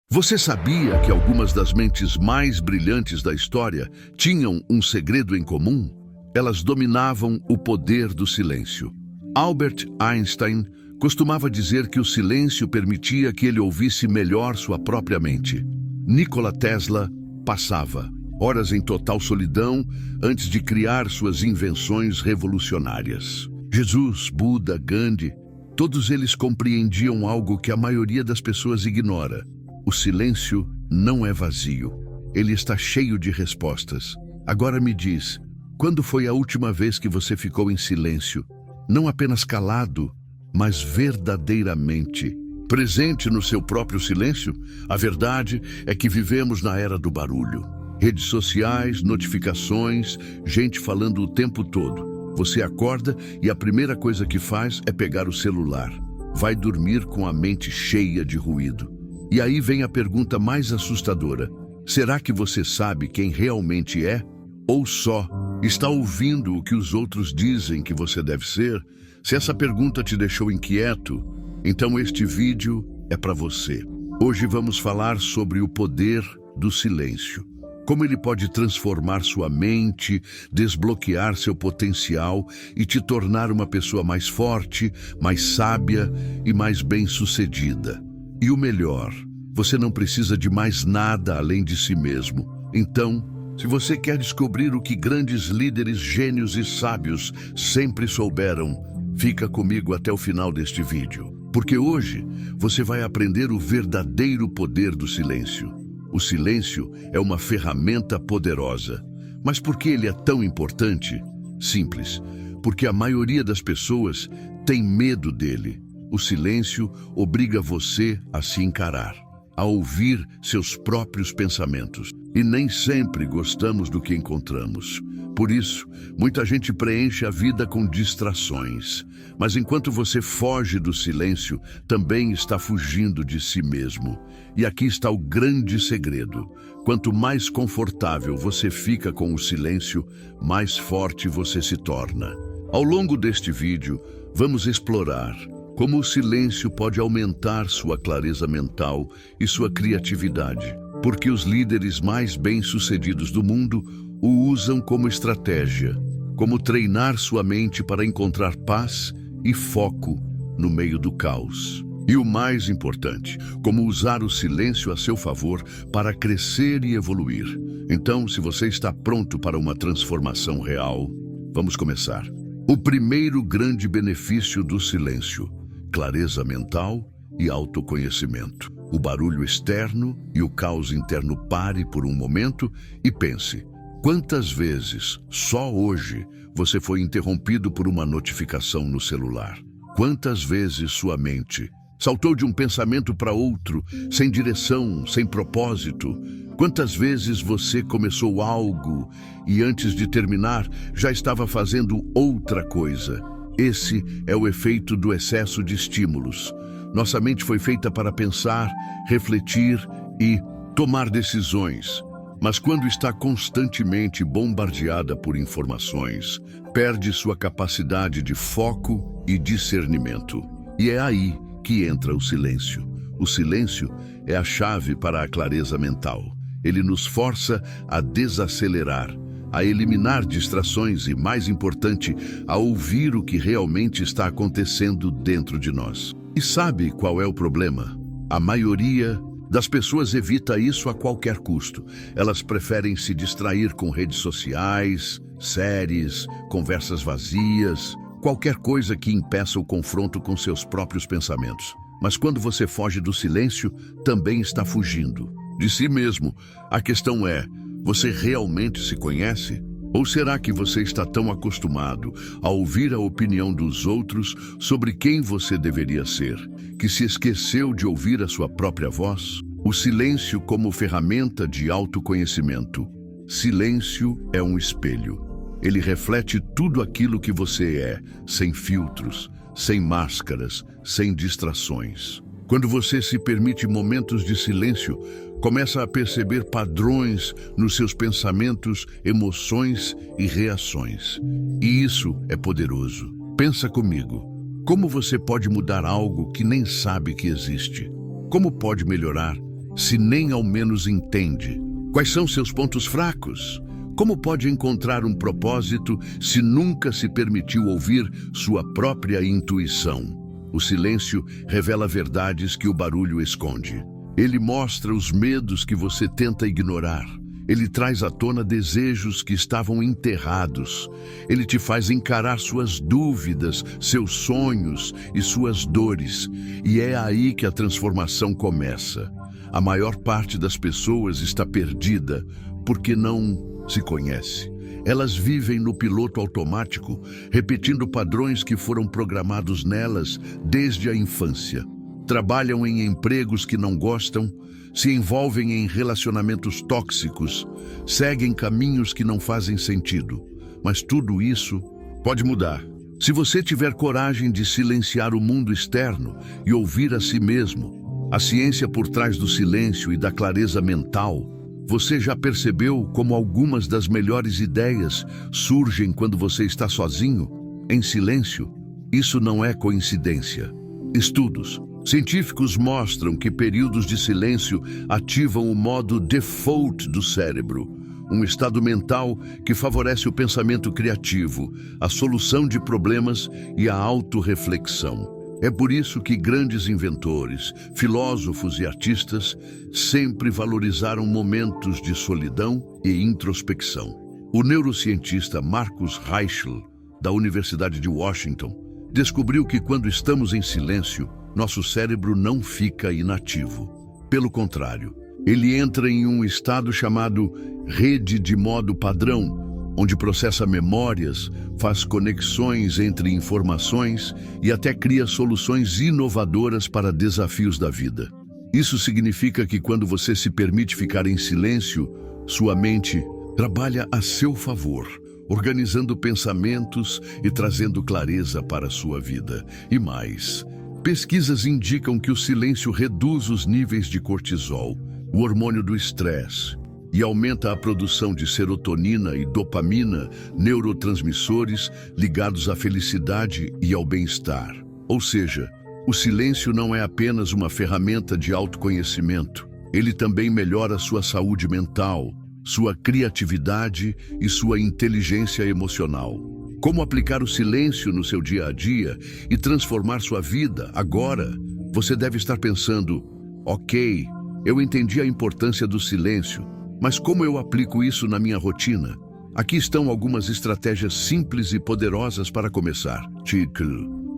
Você sabia que algumas das mentes mais brilhantes da história tinham um segredo em comum? Elas dominavam o poder do silêncio. Albert Einstein costumava dizer que o silêncio permitia que ele ouvisse melhor sua própria mente. Nikola Tesla passava horas em total solidão antes de criar suas invenções revolucionárias. Jesus, Buda, Gandhi, todos eles compreendiam algo que a maioria das pessoas ignora. O silêncio não é vazio. Ele está cheio de respostas. Agora me diz, quando foi a última vez que você ficou em silêncio? Não apenas calado, mas verdadeiramente presente no seu próprio silêncio? A verdade é que vivemos na era do barulho. Redes sociais, notificações, gente falando o tempo todo. Você acorda e a primeira coisa que faz é pegar o celular. Vai dormir com a mente cheia de ruído. E aí vem a pergunta mais assustadora. Será que você sabe quem realmente é? Ou só está ouvindo o que os outros dizem que você deve ser? Se essa pergunta te deixou inquieto, então este vídeo é para você. Hoje vamos falar sobre o poder do silêncio. Como ele pode transformar sua mente, desbloquear seu potencial e te tornar uma pessoa mais forte, mais sábia e mais bem-sucedida. E o melhor, você não precisa de mais nada além de si mesmo. Então, se você quer descobrir o que grandes líderes, gênios e sábios sempre souberam, fica comigo até o final deste vídeo. Porque hoje você vai aprender o verdadeiro poder do silêncio. O silêncio é uma ferramenta poderosa. Mas por que ele é tão importante? Simples, porque a maioria das pessoas tem medo dele. O silêncio obriga você a se encarar, a ouvir seus próprios pensamentos. E nem sempre gostamos do que encontramos. Por isso, muita gente preenche a vida com distrações. Mas enquanto você foge do silêncio, também está fugindo de si mesmo. E aqui está o grande segredo. Quanto mais confortável você fica com o silêncio, mais forte você se torna. Ao longo deste vídeo, vamos explorar como o silêncio pode aumentar sua clareza mental e sua criatividade, porque os líderes mais bem-sucedidos do mundo o usam como estratégia, como treinar sua mente para encontrar paz e foco no meio do caos. E o mais importante, como usar o silêncio a seu favor para crescer e evoluir. Então, se você está pronto para uma transformação real, vamos começar. O primeiro grande benefício do silêncio: clareza mental e autoconhecimento. O barulho externo e o caos interno pare por um momento e pense. Quantas vezes, só hoje, você foi interrompido por uma notificação no celular? Quantas vezes sua mente saltou de um pensamento para outro, sem direção, sem propósito? Quantas vezes você começou algo e antes de terminar já estava fazendo outra coisa? Esse é o efeito do excesso de estímulos. Nossa mente foi feita para pensar, refletir e tomar decisões. Mas quando está constantemente bombardeada por informações, perde sua capacidade de foco e discernimento. E é aí que entra o silêncio. O silêncio é a chave para a clareza mental. Ele nos força a desacelerar, a eliminar distrações e, mais importante, a ouvir o que realmente está acontecendo dentro de nós. E sabe qual é o problema? A maioria das pessoas evita isso a qualquer custo. Elas preferem se distrair com redes sociais, séries, conversas vazias, qualquer coisa que impeça o confronto com seus próprios pensamentos. Mas quando você foge do silêncio, também está fugindo de si mesmo. A questão é: você realmente se conhece? Ou será que você está tão acostumado a ouvir a opinião dos outros sobre quem você deveria ser, que se esqueceu de ouvir a sua própria voz? O silêncio como ferramenta de autoconhecimento. Silêncio é um espelho. Ele reflete tudo aquilo que você é, sem filtros, sem máscaras, sem distrações. Quando você se permite momentos de silêncio, começa a perceber padrões nos seus pensamentos, emoções e reações. E isso é poderoso. Pensa comigo. Como você pode mudar algo que nem sabe que existe? Como pode melhorar se nem ao menos entende? Quais são seus pontos fracos? Como pode encontrar um propósito se nunca se permitiu ouvir sua própria intuição? O silêncio revela verdades que o barulho esconde. Ele mostra os medos que você tenta ignorar. Ele traz à tona desejos que estavam enterrados. Ele te faz encarar suas dúvidas, seus sonhos e suas dores. E é aí que a transformação começa. A maior parte das pessoas está perdida porque não se conhece. Elas vivem no piloto automático, repetindo padrões que foram programados nelas desde a infância. Trabalham em empregos que não gostam, se envolvem em relacionamentos tóxicos, seguem caminhos que não fazem sentido. Mas tudo isso pode mudar. Se você tiver coragem de silenciar o mundo externo e ouvir a si mesmo, a ciência por trás do silêncio e da clareza mental. Você já percebeu como algumas das melhores ideias surgem quando você está sozinho, em silêncio? Isso não é coincidência. Estudos científicos mostram que períodos de silêncio ativam o modo default do cérebro, um estado mental que favorece o pensamento criativo, a solução de problemas e a autorreflexão. É por isso que grandes inventores, filósofos e artistas sempre valorizaram momentos de solidão e introspecção. O neurocientista Marcus Reichel, da Universidade de Washington, descobriu que quando estamos em silêncio, nosso cérebro não fica inativo. Pelo contrário, ele entra em um estado chamado rede de modo padrão, onde processa memórias, faz conexões entre informações e até cria soluções inovadoras para desafios da vida. Isso significa que quando você se permite ficar em silêncio, sua mente trabalha a seu favor, organizando pensamentos e trazendo clareza para a sua vida. E mais, pesquisas indicam que o silêncio reduz os níveis de cortisol, o hormônio do estresse, e aumenta a produção de serotonina e dopamina, neurotransmissores ligados à felicidade e ao bem-estar. Ou seja, o silêncio não é apenas uma ferramenta de autoconhecimento, ele também melhora sua saúde mental, sua criatividade e sua inteligência emocional. Como aplicar o silêncio no seu dia a dia e transformar sua vida agora? Você deve estar pensando, ok, eu entendi a importância do silêncio, mas como eu aplico isso na minha rotina? Aqui estão algumas estratégias simples e poderosas para começar.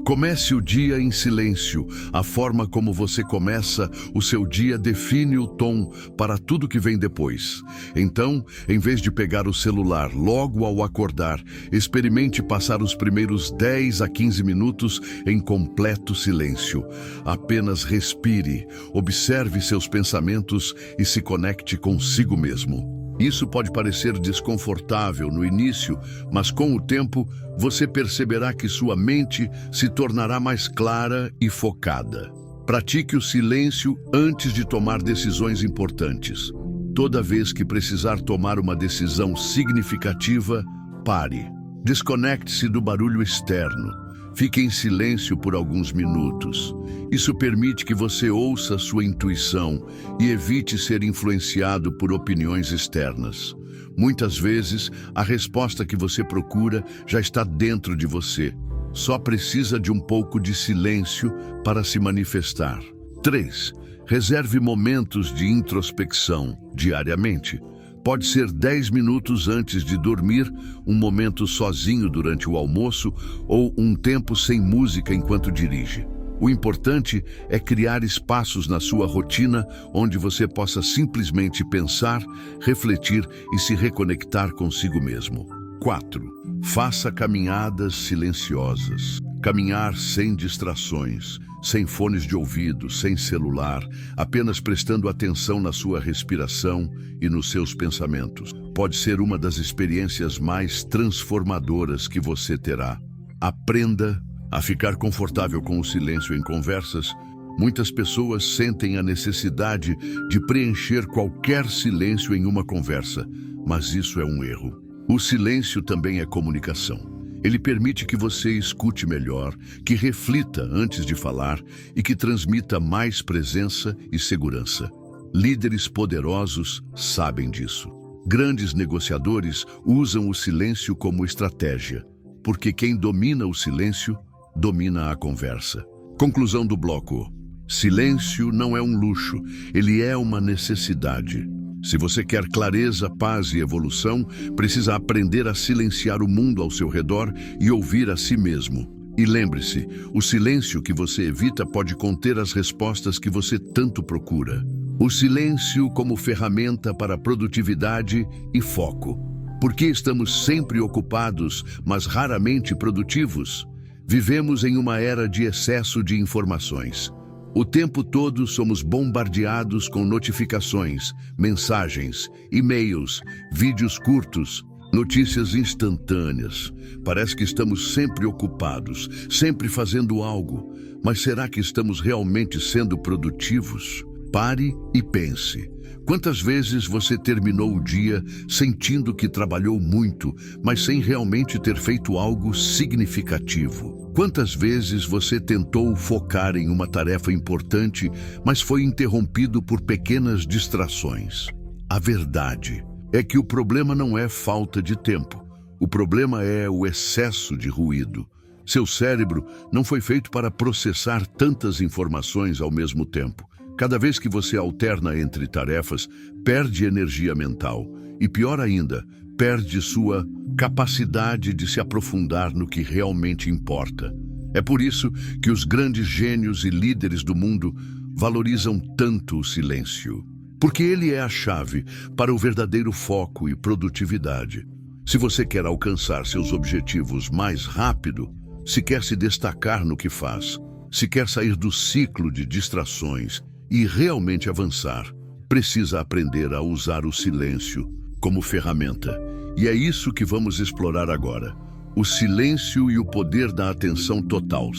Comece o dia em silêncio. A forma como você começa o seu dia define o tom para tudo que vem depois. Então, em vez de pegar o celular logo ao acordar, experimente passar os primeiros 10 a 15 minutos em completo silêncio. Apenas respire, observe seus pensamentos e se conecte consigo mesmo. Isso pode parecer desconfortável no início, mas com o tempo você perceberá que sua mente se tornará mais clara e focada. Pratique o silêncio antes de tomar decisões importantes. Toda vez que precisar tomar uma decisão significativa, pare. Desconecte-se do barulho externo. Fique em silêncio por alguns minutos. Isso permite que você ouça sua intuição e evite ser influenciado por opiniões externas. Muitas vezes, a resposta que você procura já está dentro de você. Só precisa de um pouco de silêncio para se manifestar. 3. Reserve momentos de introspecção diariamente. Pode ser 10 minutos antes de dormir, um momento sozinho durante o almoço ou um tempo sem música enquanto dirige. O importante é criar espaços na sua rotina onde você possa simplesmente pensar, refletir e se reconectar consigo mesmo. 4. Faça caminhadas silenciosas. Caminhar sem distrações, sem fones de ouvido, sem celular, apenas prestando atenção na sua respiração e nos seus pensamentos. Pode ser uma das experiências mais transformadoras que você terá. Aprenda a ficar confortável com o silêncio em conversas. Muitas pessoas sentem a necessidade de preencher qualquer silêncio em uma conversa, mas isso é um erro. O silêncio também é comunicação. Ele permite que você escute melhor, que reflita antes de falar e que transmita mais presença e segurança. Líderes poderosos sabem disso. Grandes negociadores usam o silêncio como estratégia, porque quem domina o silêncio, domina a conversa. Conclusão do bloco. Silêncio não é um luxo, ele é uma necessidade. Se você quer clareza, paz e evolução, precisa aprender a silenciar o mundo ao seu redor e ouvir a si mesmo. E lembre-se, o silêncio que você evita pode conter as respostas que você tanto procura. O silêncio como ferramenta para produtividade e foco. Por que estamos sempre ocupados, mas raramente produtivos? Vivemos em uma era de excesso de informações. O tempo todo somos bombardeados com notificações, mensagens, e-mails, vídeos curtos, notícias instantâneas. Parece que estamos sempre ocupados, sempre fazendo algo. Mas será que estamos realmente sendo produtivos? Pare e pense. Quantas vezes você terminou o dia sentindo que trabalhou muito, mas sem realmente ter feito algo significativo? Quantas vezes você tentou focar em uma tarefa importante, mas foi interrompido por pequenas distrações? A verdade é que o problema não é falta de tempo. O problema é o excesso de ruído. Seu cérebro não foi feito para processar tantas informações ao mesmo tempo. Cada vez que você alterna entre tarefas, perde energia mental e, pior ainda, perde sua capacidade de se aprofundar no que realmente importa. É por isso que os grandes gênios e líderes do mundo valorizam tanto o silêncio, porque ele é a chave para o verdadeiro foco e produtividade. Se você quer alcançar seus objetivos mais rápido, se quer se destacar no que faz, se quer sair do ciclo de distrações e realmente avançar, precisa aprender a usar o silêncio como ferramenta. E é isso que vamos explorar agora. O silêncio e o poder da atenção total.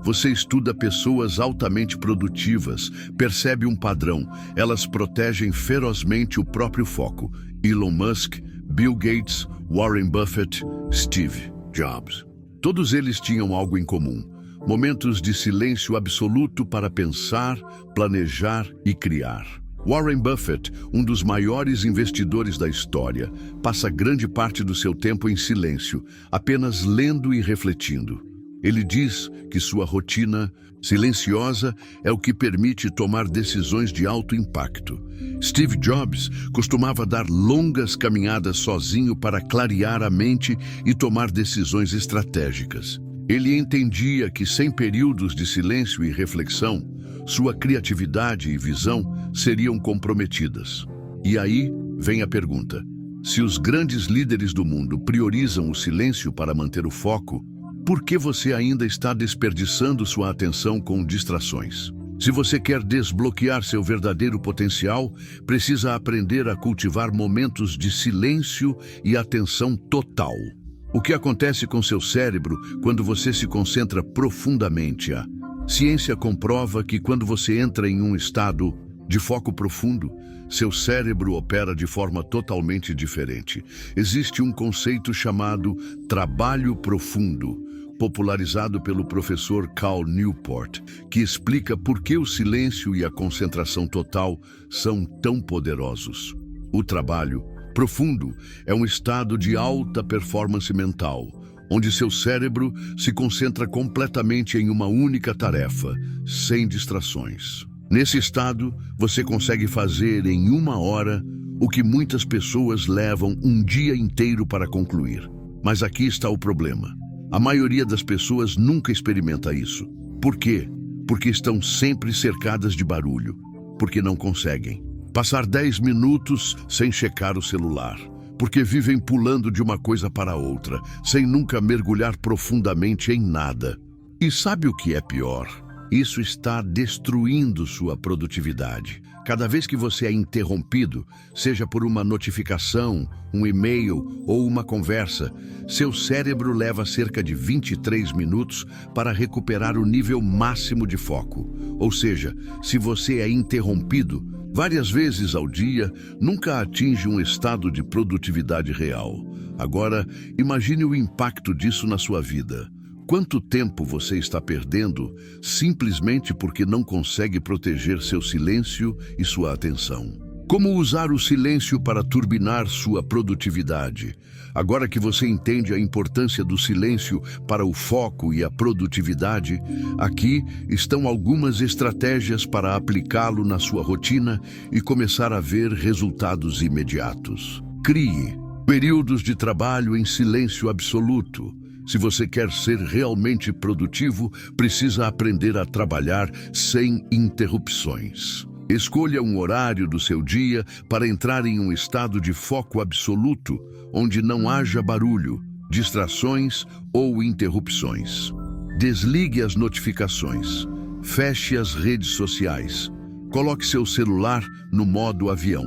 Você estuda pessoas altamente produtivas, percebe um padrão. Elas protegem ferozmente o próprio foco. Elon Musk, Bill Gates, Warren Buffett, Steve Jobs. Todos eles tinham algo em comum. Momentos de silêncio absoluto para pensar, planejar e criar. Warren Buffett, um dos maiores investidores da história, passa grande parte do seu tempo em silêncio, apenas lendo e refletindo. Ele diz que sua rotina silenciosa é o que permite tomar decisões de alto impacto. Steve Jobs costumava dar longas caminhadas sozinho para clarear a mente e tomar decisões estratégicas. Ele entendia que sem períodos de silêncio e reflexão, sua criatividade e visão seriam comprometidas. E aí vem a pergunta: se os grandes líderes do mundo priorizam o silêncio para manter o foco, por que você ainda está desperdiçando sua atenção com distrações? Se você quer desbloquear seu verdadeiro potencial, precisa aprender a cultivar momentos de silêncio e atenção total. O que acontece com seu cérebro quando você se concentra profundamente? A ciência comprova que quando você entra em um estado de foco profundo, seu cérebro opera de forma totalmente diferente. Existe um conceito chamado trabalho profundo, popularizado pelo professor Cal Newport, que explica por que o silêncio e a concentração total são tão poderosos. O trabalho profundo é um estado de alta performance mental, onde seu cérebro se concentra completamente em uma única tarefa, sem distrações. Nesse estado, você consegue fazer em 1 hora o que muitas pessoas levam um dia inteiro para concluir. Mas aqui está o problema. A maioria das pessoas nunca experimenta isso. Por quê? Porque estão sempre cercadas de barulho, porque não conseguem passar 10 minutos sem checar o celular, porque vivem pulando de uma coisa para outra, sem nunca mergulhar profundamente em nada. E sabe o que é pior? Isso está destruindo sua produtividade. Cada vez que você é interrompido, seja por uma notificação, um e-mail ou uma conversa, seu cérebro leva cerca de 23 minutos para recuperar o nível máximo de foco. Ou seja, se você é interrompido várias vezes ao dia, nunca atinge um estado de produtividade real. Agora, imagine o impacto disso na sua vida. quanto tempo você está perdendo simplesmente porque não consegue proteger seu silêncio e sua atenção. Como usar o silêncio para turbinar sua produtividade? Agora que você entende a importância do silêncio para o foco e a produtividade, aqui estão algumas estratégias para aplicá-lo na sua rotina e começar a ver resultados imediatos. Crie períodos de trabalho em silêncio absoluto. Se você quer ser realmente produtivo, precisa aprender a trabalhar sem interrupções. Escolha um horário do seu dia para entrar em um estado de foco absoluto, onde não haja barulho, distrações ou interrupções. Desligue as notificações. Feche as redes sociais. Coloque seu celular no modo avião.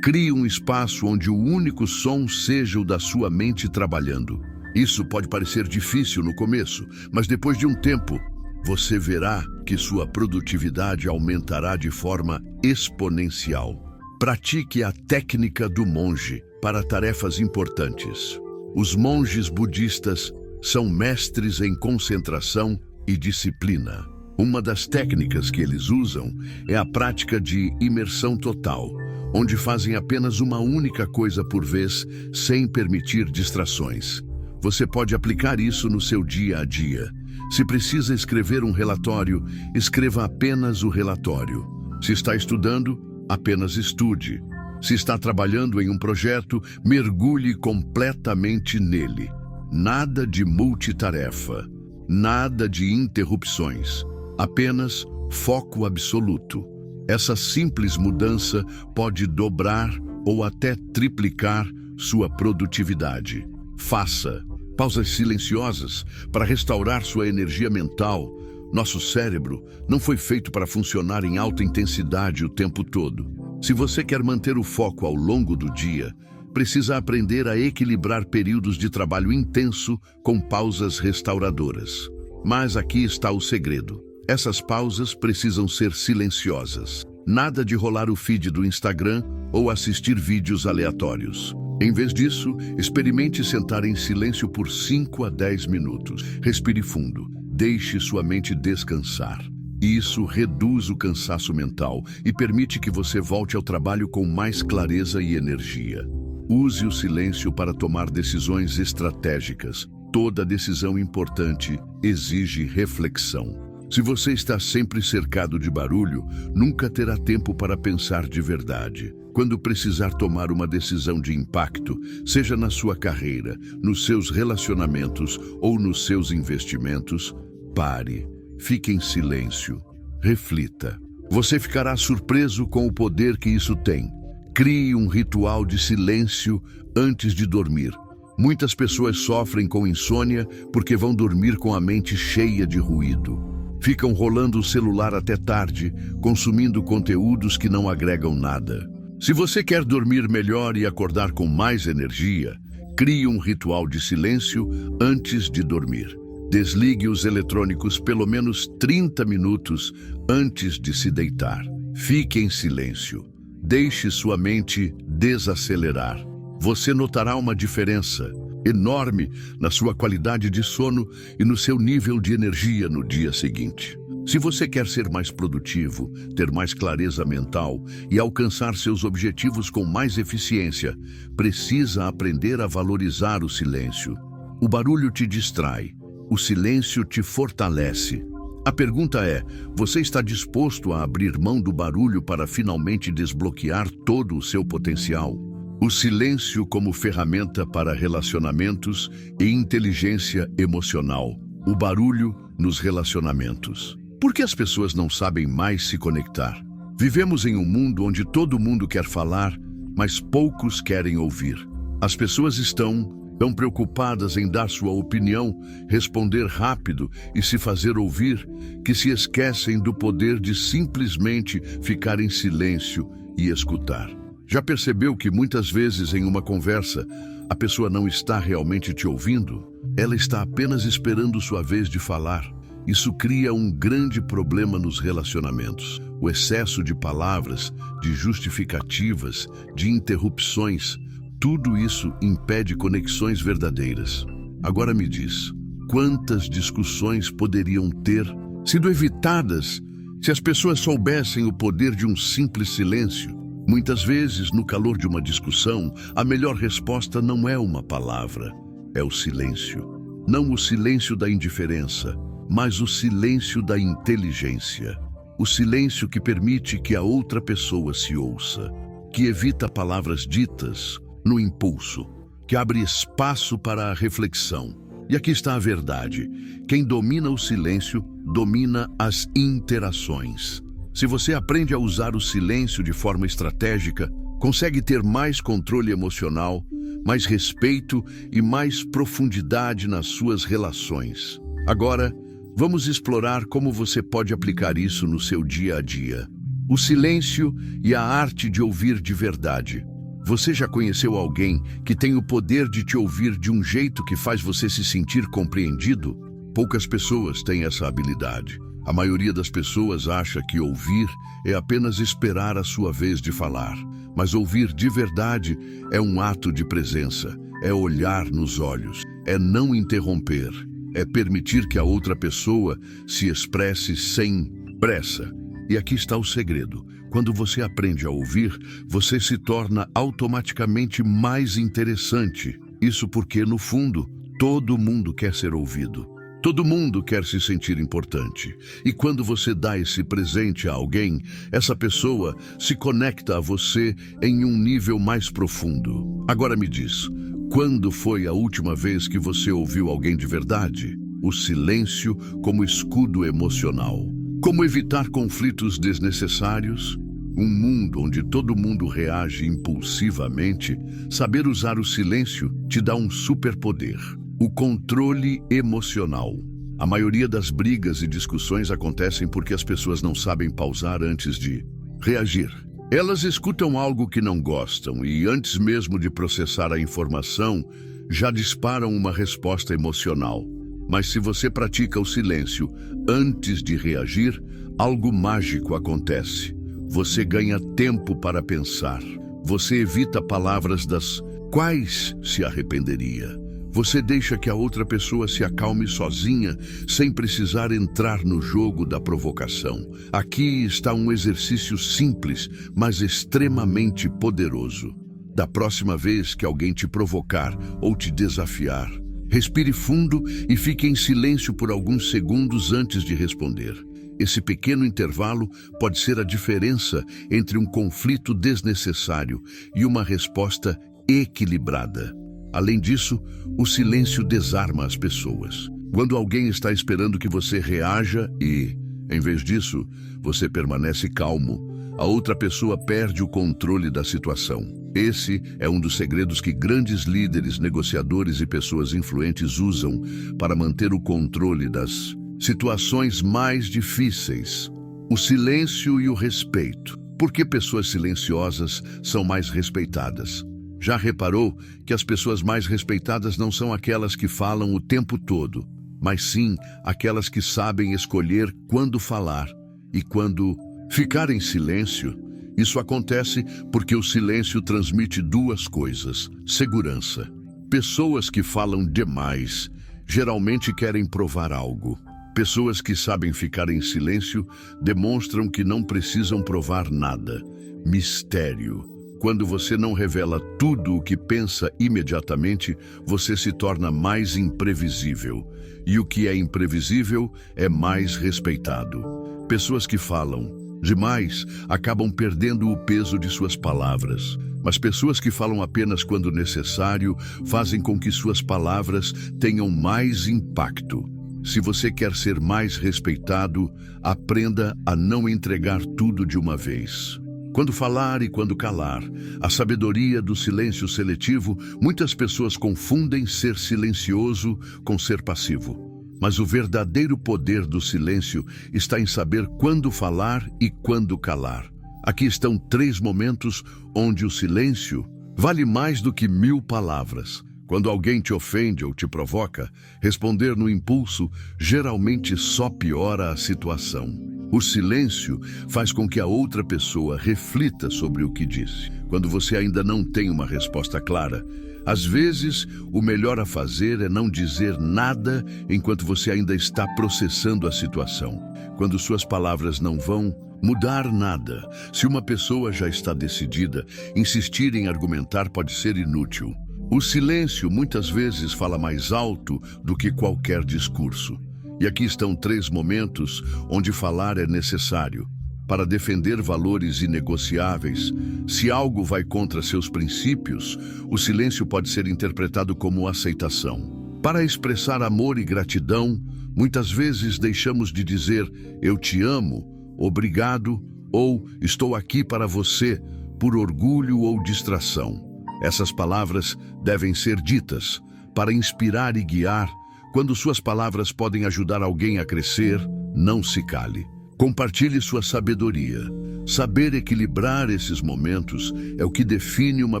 Crie um espaço onde o único som seja o da sua mente trabalhando. Isso pode parecer difícil no começo, mas depois de um tempo, você verá que sua produtividade aumentará de forma exponencial. Pratique a técnica do monge para tarefas importantes. Os monges budistas são mestres em concentração e disciplina. Uma das técnicas que eles usam é a prática de imersão total, onde fazem apenas uma única coisa por vez, sem permitir distrações. Você pode aplicar isso no seu dia a dia. Se precisa escrever um relatório, escreva apenas o relatório. Se está estudando, apenas estude. Se está trabalhando em um projeto, mergulhe completamente nele. Nada de multitarefa, nada de interrupções, apenas foco absoluto. Essa simples mudança pode dobrar ou até triplicar sua produtividade. Faça pausas silenciosas para restaurar sua energia mental. Nosso cérebro não foi feito para funcionar em alta intensidade o tempo todo. Se você quer manter o foco ao longo do dia, precisa aprender a equilibrar períodos de trabalho intenso com pausas restauradoras. Mas aqui está o segredo. Essas pausas precisam ser silenciosas. Nada de rolar o feed do Instagram ou assistir vídeos aleatórios. Em vez disso, experimente sentar em silêncio por 5 a 10 minutos. Respire fundo. Deixe sua mente descansar. Isso reduz o cansaço mental e permite que você volte ao trabalho com mais clareza e energia. Use o silêncio para tomar decisões estratégicas. Toda decisão importante exige reflexão. Se você está sempre cercado de barulho, nunca terá tempo para pensar de verdade. Quando precisar tomar uma decisão de impacto, seja na sua carreira, nos seus relacionamentos ou nos seus investimentos, pare, fique em silêncio, reflita. Você ficará surpreso com o poder que isso tem. Crie um ritual de silêncio antes de dormir. Muitas pessoas sofrem com insônia porque vão dormir com a mente cheia de ruído. Ficam rolando o celular até tarde, consumindo conteúdos que não agregam nada. Se você quer dormir melhor e acordar com mais energia, crie um ritual de silêncio antes de dormir. Desligue os eletrônicos pelo menos 30 minutos antes de se deitar. Fique em silêncio. Deixe sua mente desacelerar. Você notará uma diferença enorme na sua qualidade de sono e no seu nível de energia no dia seguinte. Se você quer ser mais produtivo, ter mais clareza mental e alcançar seus objetivos com mais eficiência, precisa aprender a valorizar o silêncio. O barulho te distrai, o silêncio te fortalece. A pergunta é, você está disposto a abrir mão do barulho para finalmente desbloquear todo o seu potencial? O silêncio como ferramenta para relacionamentos e inteligência emocional. O barulho nos relacionamentos. Por que as pessoas não sabem mais se conectar? Vivemos em um mundo onde todo mundo quer falar, mas poucos querem ouvir. As pessoas estão tão preocupadas em dar sua opinião, responder rápido e se fazer ouvir, que se esquecem do poder de simplesmente ficar em silêncio e escutar. Já percebeu que muitas vezes em uma conversa, a pessoa não está realmente te ouvindo? Ela está apenas esperando sua vez de falar. Isso cria um grande problema nos relacionamentos. O excesso de palavras, de justificativas, de interrupções, tudo isso impede conexões verdadeiras. Agora me diz, quantas discussões poderiam ter sido evitadas se as pessoas soubessem o poder de um simples silêncio. Muitas vezes, no calor de uma discussão, a melhor resposta não é uma palavra, é o silêncio. Não o silêncio da indiferença, mas o silêncio da inteligência. O silêncio que permite que a outra pessoa se ouça, que evita palavras ditas no impulso, que abre espaço para a reflexão. E aqui está a verdade: quem domina o silêncio, domina as interações. Se você aprende a usar o silêncio de forma estratégica, consegue ter mais controle emocional, mais respeito e mais profundidade nas suas relações. Agora, vamos explorar como você pode aplicar isso no seu dia a dia. O silêncio e a arte de ouvir de verdade. Você já conheceu alguém que tem o poder de te ouvir de um jeito que faz você se sentir compreendido? Poucas pessoas têm essa habilidade. A maioria das pessoas acha que ouvir é apenas esperar a sua vez de falar. Mas ouvir de verdade é um ato de presença, é olhar nos olhos, é não interromper, é permitir que a outra pessoa se expresse sem pressa. E aqui está o segredo. Quando você aprende a ouvir, você se torna automaticamente mais interessante. Isso porque, no fundo, todo mundo quer ser ouvido. Todo mundo quer se sentir importante. E quando você dá esse presente a alguém, essa pessoa se conecta a você em um nível mais profundo. Agora me diz, quando foi a última vez que você ouviu alguém de verdade? O silêncio como escudo emocional. Como evitar conflitos desnecessários? Um mundo onde todo mundo reage impulsivamente, saber usar o silêncio te dá um superpoder: o controle emocional. A maioria das brigas e discussões acontecem porque as pessoas não sabem pausar antes de reagir. Elas escutam algo que não gostam e, antes mesmo de processar a informação, já disparam uma resposta emocional. Mas se você pratica o silêncio antes de reagir, algo mágico acontece. Você ganha tempo para pensar. Você evita palavras das quais se arrependeria. Você deixa que a outra pessoa se acalme sozinha, sem precisar entrar no jogo da provocação. Aqui está um exercício simples, mas extremamente poderoso. Da próxima vez que alguém te provocar ou te desafiar, respire fundo e fique em silêncio por alguns segundos antes de responder. Esse pequeno intervalo pode ser a diferença entre um conflito desnecessário e uma resposta equilibrada. Além disso, o silêncio desarma as pessoas. Quando alguém está esperando que você reaja e, em vez disso, você permanece calmo, a outra pessoa perde o controle da situação. Esse é um dos segredos que grandes líderes, negociadores e pessoas influentes usam para manter o controle das situações mais difíceis. O silêncio e o respeito. Por que pessoas silenciosas são mais respeitadas? Já reparou que as pessoas mais respeitadas não são aquelas que falam o tempo todo, mas sim aquelas que sabem escolher quando falar e quando ficar em silêncio? Isso acontece porque o silêncio transmite duas coisas: segurança. Pessoas que falam demais geralmente querem provar algo. Pessoas que sabem ficar em silêncio demonstram que não precisam provar nada. Mistério. Quando você não revela tudo o que pensa imediatamente, você se torna mais imprevisível. E o que é imprevisível é mais respeitado. Pessoas que falam demais acabam perdendo o peso de suas palavras. Mas pessoas que falam apenas quando necessário fazem com que suas palavras tenham mais impacto. Se você quer ser mais respeitado, aprenda a não entregar tudo de uma vez. Quando falar e quando calar, a sabedoria do silêncio seletivo. Muitas pessoas confundem ser silencioso com ser passivo. Mas o verdadeiro poder do silêncio está em saber quando falar e quando calar. Aqui estão 3 momentos onde o silêncio vale mais do que 1000 palavras. Quando alguém te ofende ou te provoca, responder no impulso geralmente só piora a situação. O silêncio faz com que a outra pessoa reflita sobre o que disse. Quando você ainda não tem uma resposta clara, às vezes o melhor a fazer é não dizer nada enquanto você ainda está processando a situação. Quando suas palavras não vão mudar nada, se uma pessoa já está decidida, insistir em argumentar pode ser inútil. O silêncio muitas vezes fala mais alto do que qualquer discurso. E aqui estão 3 momentos onde falar é necessário. Para defender valores inegociáveis, se algo vai contra seus princípios, o silêncio pode ser interpretado como aceitação. Para expressar amor e gratidão, muitas vezes deixamos de dizer "eu te amo", "obrigado" ou "estou aqui para você" por orgulho ou distração. Essas palavras devem ser ditas para inspirar e guiar. Quando suas palavras podem ajudar alguém a crescer, não se cale. Compartilhe sua sabedoria. Saber equilibrar esses momentos é o que define uma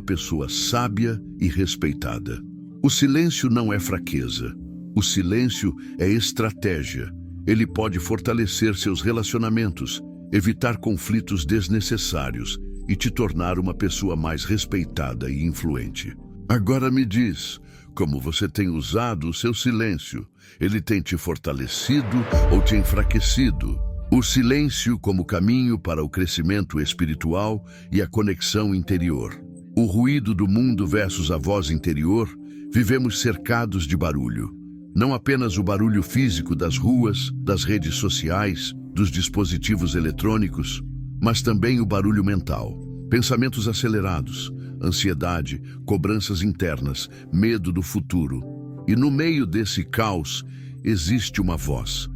pessoa sábia e respeitada. O silêncio não é fraqueza. O silêncio é estratégia. Ele pode fortalecer seus relacionamentos, evitar conflitos desnecessários e te tornar uma pessoa mais respeitada e influente. Agora me diz, como você tem usado o seu silêncio? Ele tem te fortalecido ou te enfraquecido? O silêncio como caminho para o crescimento espiritual e a conexão interior. O ruído do mundo versus a voz interior, vivemos cercados de barulho. Não apenas o barulho físico das ruas, das redes sociais, dos dispositivos eletrônicos, mas também o barulho mental. Pensamentos acelerados, ansiedade, cobranças internas, medo do futuro. E no meio desse caos, existe uma voz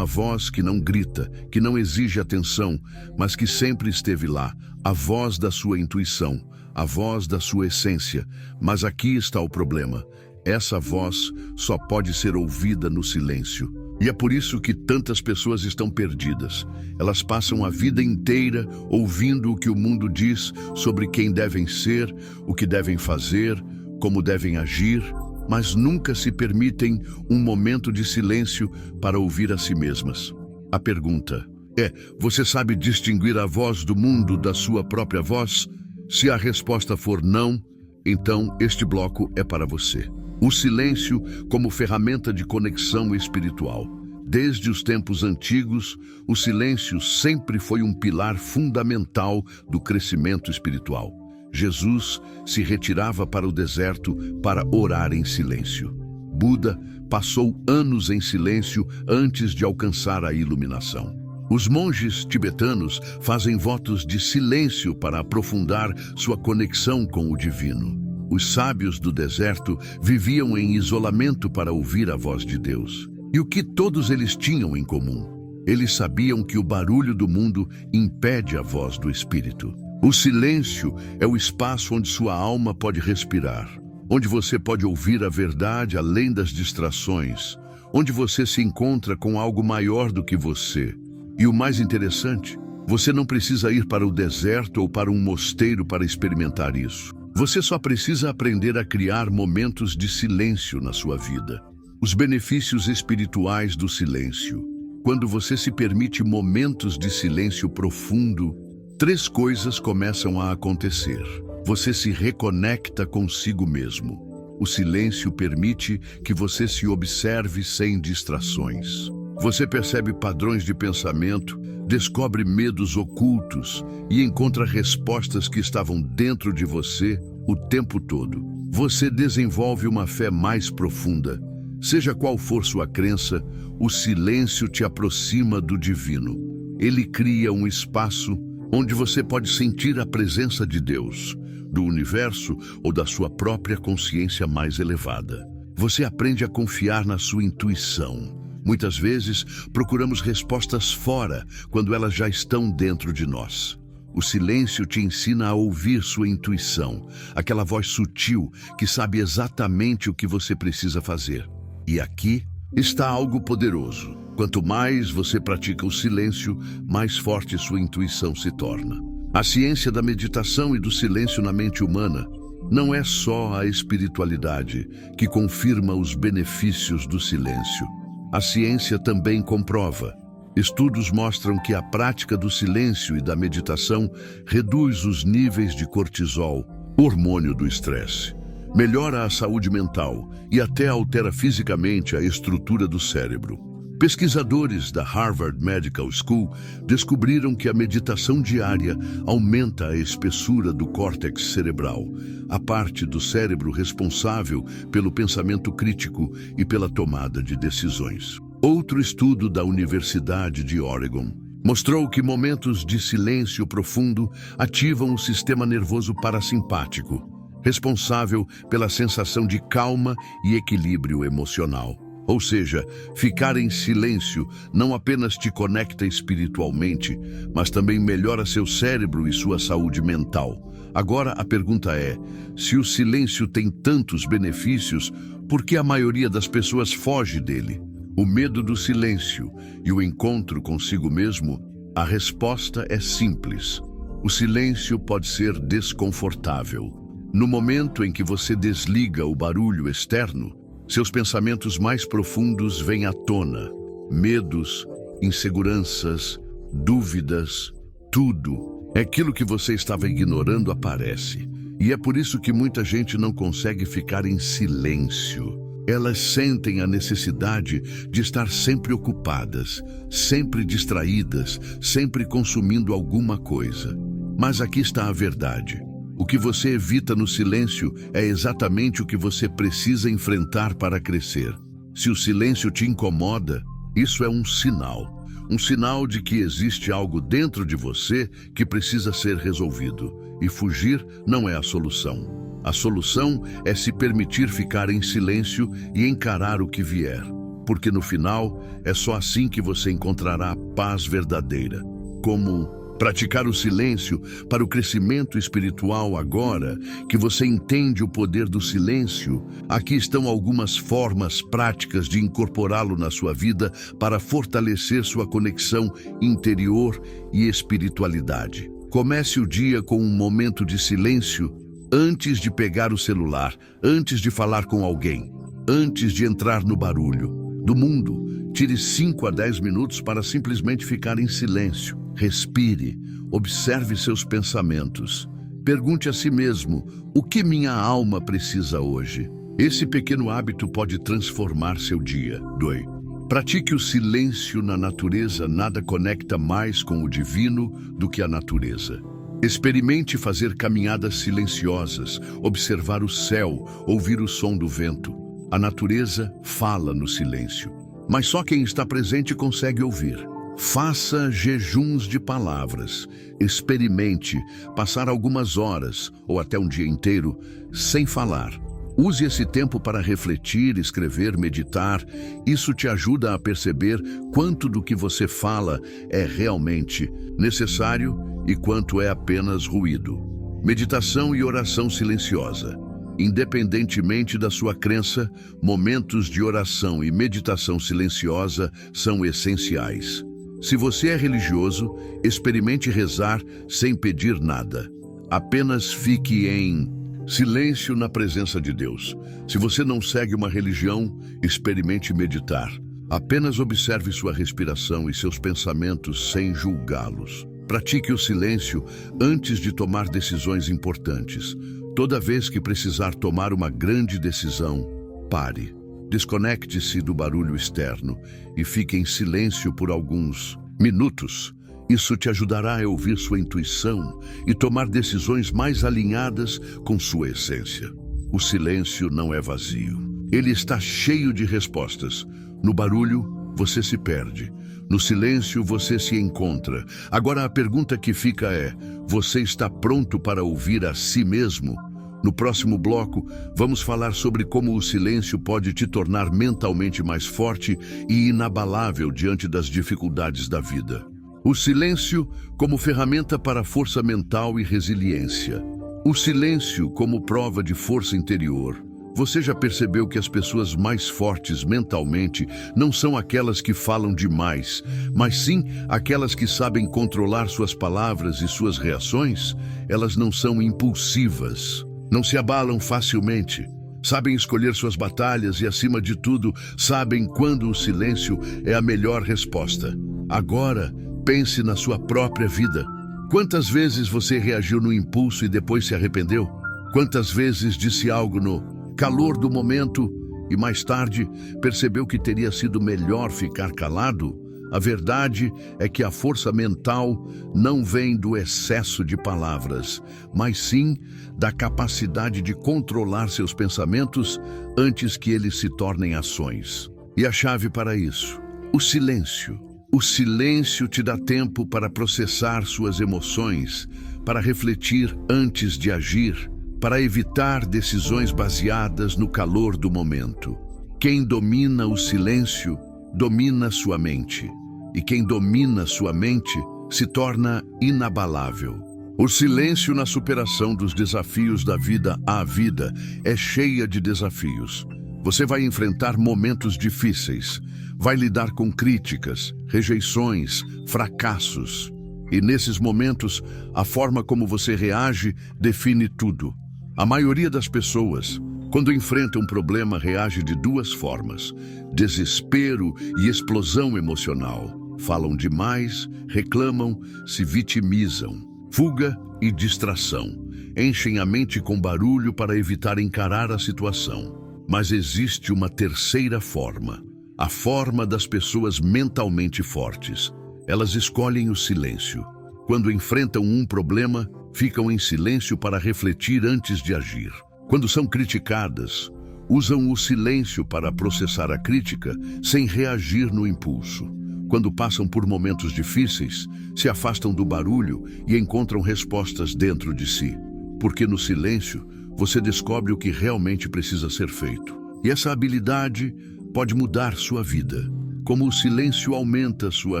que não grita, que não exige atenção, mas que sempre esteve lá, a voz da sua intuição, a voz da sua essência. Mas aqui está o problema. Essa voz só pode ser ouvida no silêncio. E é por isso que tantas pessoas estão perdidas. Elas passam a vida inteira ouvindo o que o mundo diz sobre quem devem ser, o que devem fazer, como devem agir, mas nunca se permitem um momento de silêncio para ouvir a si mesmas. A pergunta é: você sabe distinguir a voz do mundo da sua própria voz? Se a resposta for não, então este bloco é para você. O silêncio como ferramenta de conexão espiritual. Desde os tempos antigos, o silêncio sempre foi um pilar fundamental do crescimento espiritual. Jesus se retirava para o deserto para orar em silêncio. Buda passou anos em silêncio antes de alcançar a iluminação. Os monges tibetanos fazem votos de silêncio para aprofundar sua conexão com o divino. Os sábios do deserto viviam em isolamento para ouvir a voz de Deus. E o que todos eles tinham em comum? Eles sabiam que o barulho do mundo impede a voz do Espírito. O silêncio é o espaço onde sua alma pode respirar, onde você pode ouvir a verdade além das distrações, onde você se encontra com algo maior do que você. E o mais interessante, você não precisa ir para o deserto ou para um mosteiro para experimentar isso. Você só precisa aprender a criar momentos de silêncio na sua vida. Os benefícios espirituais do silêncio. Quando você se permite momentos de silêncio profundo, 3 coisas começam a acontecer. Você se reconecta consigo mesmo. O silêncio permite que você se observe sem distrações. Você percebe padrões de pensamento, descobre medos ocultos e encontra respostas que estavam dentro de você o tempo todo. Você desenvolve uma fé mais profunda. Seja qual for sua crença, o silêncio te aproxima do divino. Ele cria um espaço onde você pode sentir a presença de Deus, do universo ou da sua própria consciência mais elevada. Você aprende a confiar na sua intuição. Muitas vezes, procuramos respostas fora, quando elas já estão dentro de nós. O silêncio te ensina a ouvir sua intuição, aquela voz sutil que sabe exatamente o que você precisa fazer. E aqui está algo poderoso. Quanto mais você pratica o silêncio, mais forte sua intuição se torna. A ciência da meditação e do silêncio na mente humana Não é só a espiritualidade que confirma os benefícios do silêncio. A ciência também comprova. Estudos mostram que a prática do silêncio e da meditação reduz os níveis de cortisol, hormônio do estresse, melhora a saúde mental e até altera fisicamente a estrutura do cérebro. Pesquisadores da Harvard Medical School descobriram que a meditação diária aumenta a espessura do córtex cerebral, a parte do cérebro responsável pelo pensamento crítico e pela tomada de decisões. Outro estudo da Universidade de Oregon mostrou que momentos de silêncio profundo ativam o sistema nervoso parasimpático, responsável pela sensação de calma e equilíbrio emocional. Ou seja, ficar em silêncio não apenas te conecta espiritualmente, mas também melhora seu cérebro e sua saúde mental. Agora a pergunta é, se o silêncio tem tantos benefícios, por que a maioria das pessoas foge dele? O medo do silêncio e o encontro consigo mesmo? A resposta é simples. O silêncio pode ser desconfortável. No momento em que você desliga o barulho externo, seus pensamentos mais profundos vêm à tona. Medos, inseguranças, dúvidas, tudo. Aquilo que você estava ignorando aparece. E é por isso que muita gente não consegue ficar em silêncio. Elas sentem a necessidade de estar sempre ocupadas, sempre distraídas, sempre consumindo alguma coisa. Mas aqui está a verdade. O que você evita no silêncio é exatamente o que você precisa enfrentar para crescer. Se o silêncio te incomoda, isso é um sinal de que existe algo dentro de você que precisa ser resolvido. E fugir não é a solução. A solução é se permitir ficar em silêncio e encarar o que vier. Porque no final, é só assim que você encontrará a paz verdadeira. Como praticar o silêncio para o crescimento espiritual agora que você entende o poder do silêncio, aqui estão algumas formas práticas de incorporá-lo na sua vida para fortalecer sua conexão interior e espiritualidade. Comece o dia com um momento de silêncio antes de pegar o celular, antes de falar com alguém, antes de entrar no barulho do mundo. Tire 5 a 10 minutos para simplesmente ficar em silêncio. Respire, observe seus pensamentos. Pergunte a si mesmo, o que minha alma precisa hoje? Esse pequeno hábito pode transformar seu dia. 2. Pratique o silêncio na natureza. Nada conecta mais com o divino do que a natureza. Experimente fazer caminhadas silenciosas, observar o céu, ouvir o som do vento. A natureza fala no silêncio, mas só quem está presente consegue ouvir. Faça jejuns de palavras. Experimente passar algumas horas ou até um dia inteiro sem falar. Use esse tempo para refletir, escrever, meditar. Isso te ajuda a perceber quanto do que você fala é realmente necessário e quanto é apenas ruído. Meditação e oração silenciosa. Independentemente da sua crença, momentos de oração e meditação silenciosa são essenciais. Se você é religioso, experimente rezar sem pedir nada. Apenas fique em silêncio na presença de Deus. Se você não segue uma religião, experimente meditar. Apenas observe sua respiração e seus pensamentos sem julgá-los. Pratique o silêncio antes de tomar decisões importantes. Toda vez que precisar tomar uma grande decisão, pare. Desconecte-se do barulho externo e fique em silêncio por alguns minutos. Isso te ajudará a ouvir sua intuição e tomar decisões mais alinhadas com sua essência. O silêncio não é vazio. Ele está cheio de respostas. No barulho, você se perde. No silêncio, você se encontra. Agora a pergunta que fica é: você está pronto para ouvir a si mesmo? No próximo bloco, vamos falar sobre como o silêncio pode te tornar mentalmente mais forte e inabalável diante das dificuldades da vida. O silêncio como ferramenta para força mental e resiliência. O silêncio como prova de força interior. Você já percebeu que as pessoas mais fortes mentalmente não são aquelas que falam demais, mas sim aquelas que sabem controlar suas palavras e suas reações? Elas não são impulsivas. Não se abalam facilmente. Sabem escolher suas batalhas e, acima de tudo, sabem quando o silêncio é a melhor resposta. Agora, pense na sua própria vida. Quantas vezes você reagiu no impulso e depois se arrependeu? Quantas vezes disse algo no calor do momento e mais tarde percebeu que teria sido melhor ficar calado? A verdade é que a força mental não vem do excesso de palavras, mas sim da capacidade de controlar seus pensamentos antes que eles se tornem ações. E a chave para isso? O silêncio. O silêncio te dá tempo para processar suas emoções, para refletir antes de agir, para evitar decisões baseadas no calor do momento. Quem domina o silêncio, domina sua mente. E quem domina sua mente se torna inabalável. O silêncio na superação dos desafios da vida à vida é cheia de desafios. Você vai enfrentar momentos difíceis, vai lidar com críticas, rejeições, fracassos. E nesses momentos, a forma como você reage define tudo. A maioria das pessoas, quando enfrenta um problema, reage de duas formas: desespero e explosão emocional. Falam demais, reclamam, se vitimizam. Fuga e distração. Enchem a mente com barulho para evitar encarar a situação. Mas existe uma terceira forma. A forma das pessoas mentalmente fortes. Elas escolhem o silêncio. Quando enfrentam um problema, ficam em silêncio para refletir antes de agir. Quando são criticadas, usam o silêncio para processar a crítica sem reagir no impulso. Quando passam por momentos difíceis, se afastam do barulho e encontram respostas dentro de si. Porque no silêncio, você descobre o que realmente precisa ser feito. E essa habilidade pode mudar sua vida. Como o silêncio aumenta sua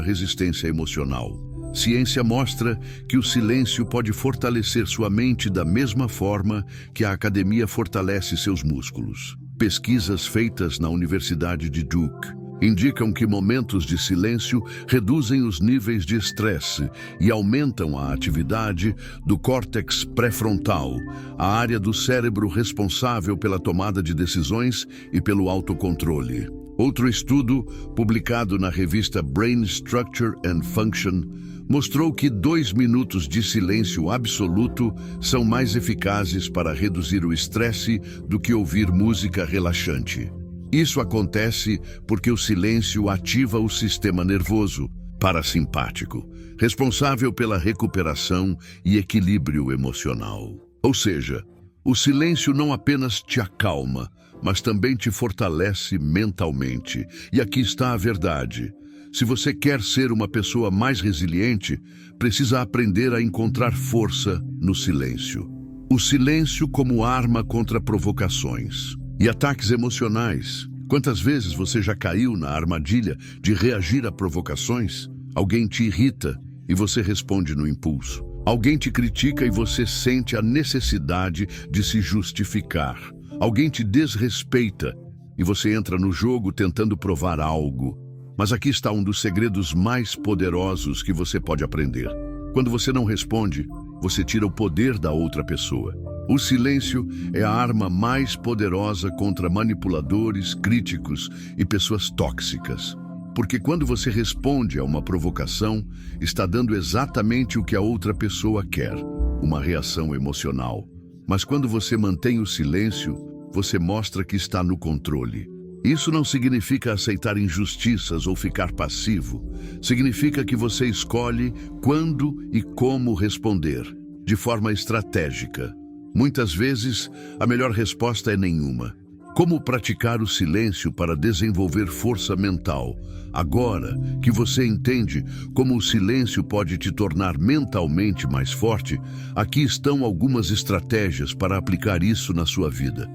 resistência emocional. Ciência mostra que o silêncio pode fortalecer sua mente da mesma forma que a academia fortalece seus músculos. Pesquisas feitas na Universidade de Duke indicam que momentos de silêncio reduzem os níveis de estresse e aumentam a atividade do córtex pré-frontal, a área do cérebro responsável pela tomada de decisões e pelo autocontrole. Outro estudo, publicado na revista Brain Structure and Function, mostrou que 2 minutos de silêncio absoluto são mais eficazes para reduzir o estresse do que ouvir música relaxante. Isso acontece porque o silêncio ativa o sistema nervoso parasimpático, responsável pela recuperação e equilíbrio emocional. Ou seja, o silêncio não apenas te acalma, mas também te fortalece mentalmente. E aqui está a verdade. Se você quer ser uma pessoa mais resiliente, precisa aprender a encontrar força no silêncio. O silêncio como arma contra provocações e ataques emocionais. Quantas vezes você já caiu na armadilha de reagir a provocações? Alguém te irrita e você responde no impulso. Alguém te critica e você sente a necessidade de se justificar. Alguém te desrespeita e você entra no jogo tentando provar algo. Mas aqui está um dos segredos mais poderosos que você pode aprender. Quando você não responde, você tira o poder da outra pessoa. O silêncio é a arma mais poderosa contra manipuladores, críticos e pessoas tóxicas. Porque quando você responde a uma provocação, está dando exatamente o que a outra pessoa quer, uma reação emocional. Mas quando você mantém o silêncio, você mostra que está no controle. Isso não significa aceitar injustiças ou ficar passivo. Significa que você escolhe quando e como responder, de forma estratégica. Muitas vezes, a melhor resposta é nenhuma. Como praticar o silêncio para desenvolver força mental? Agora que você entende como o silêncio pode te tornar mentalmente mais forte, aqui estão algumas estratégias para aplicar isso na sua vida.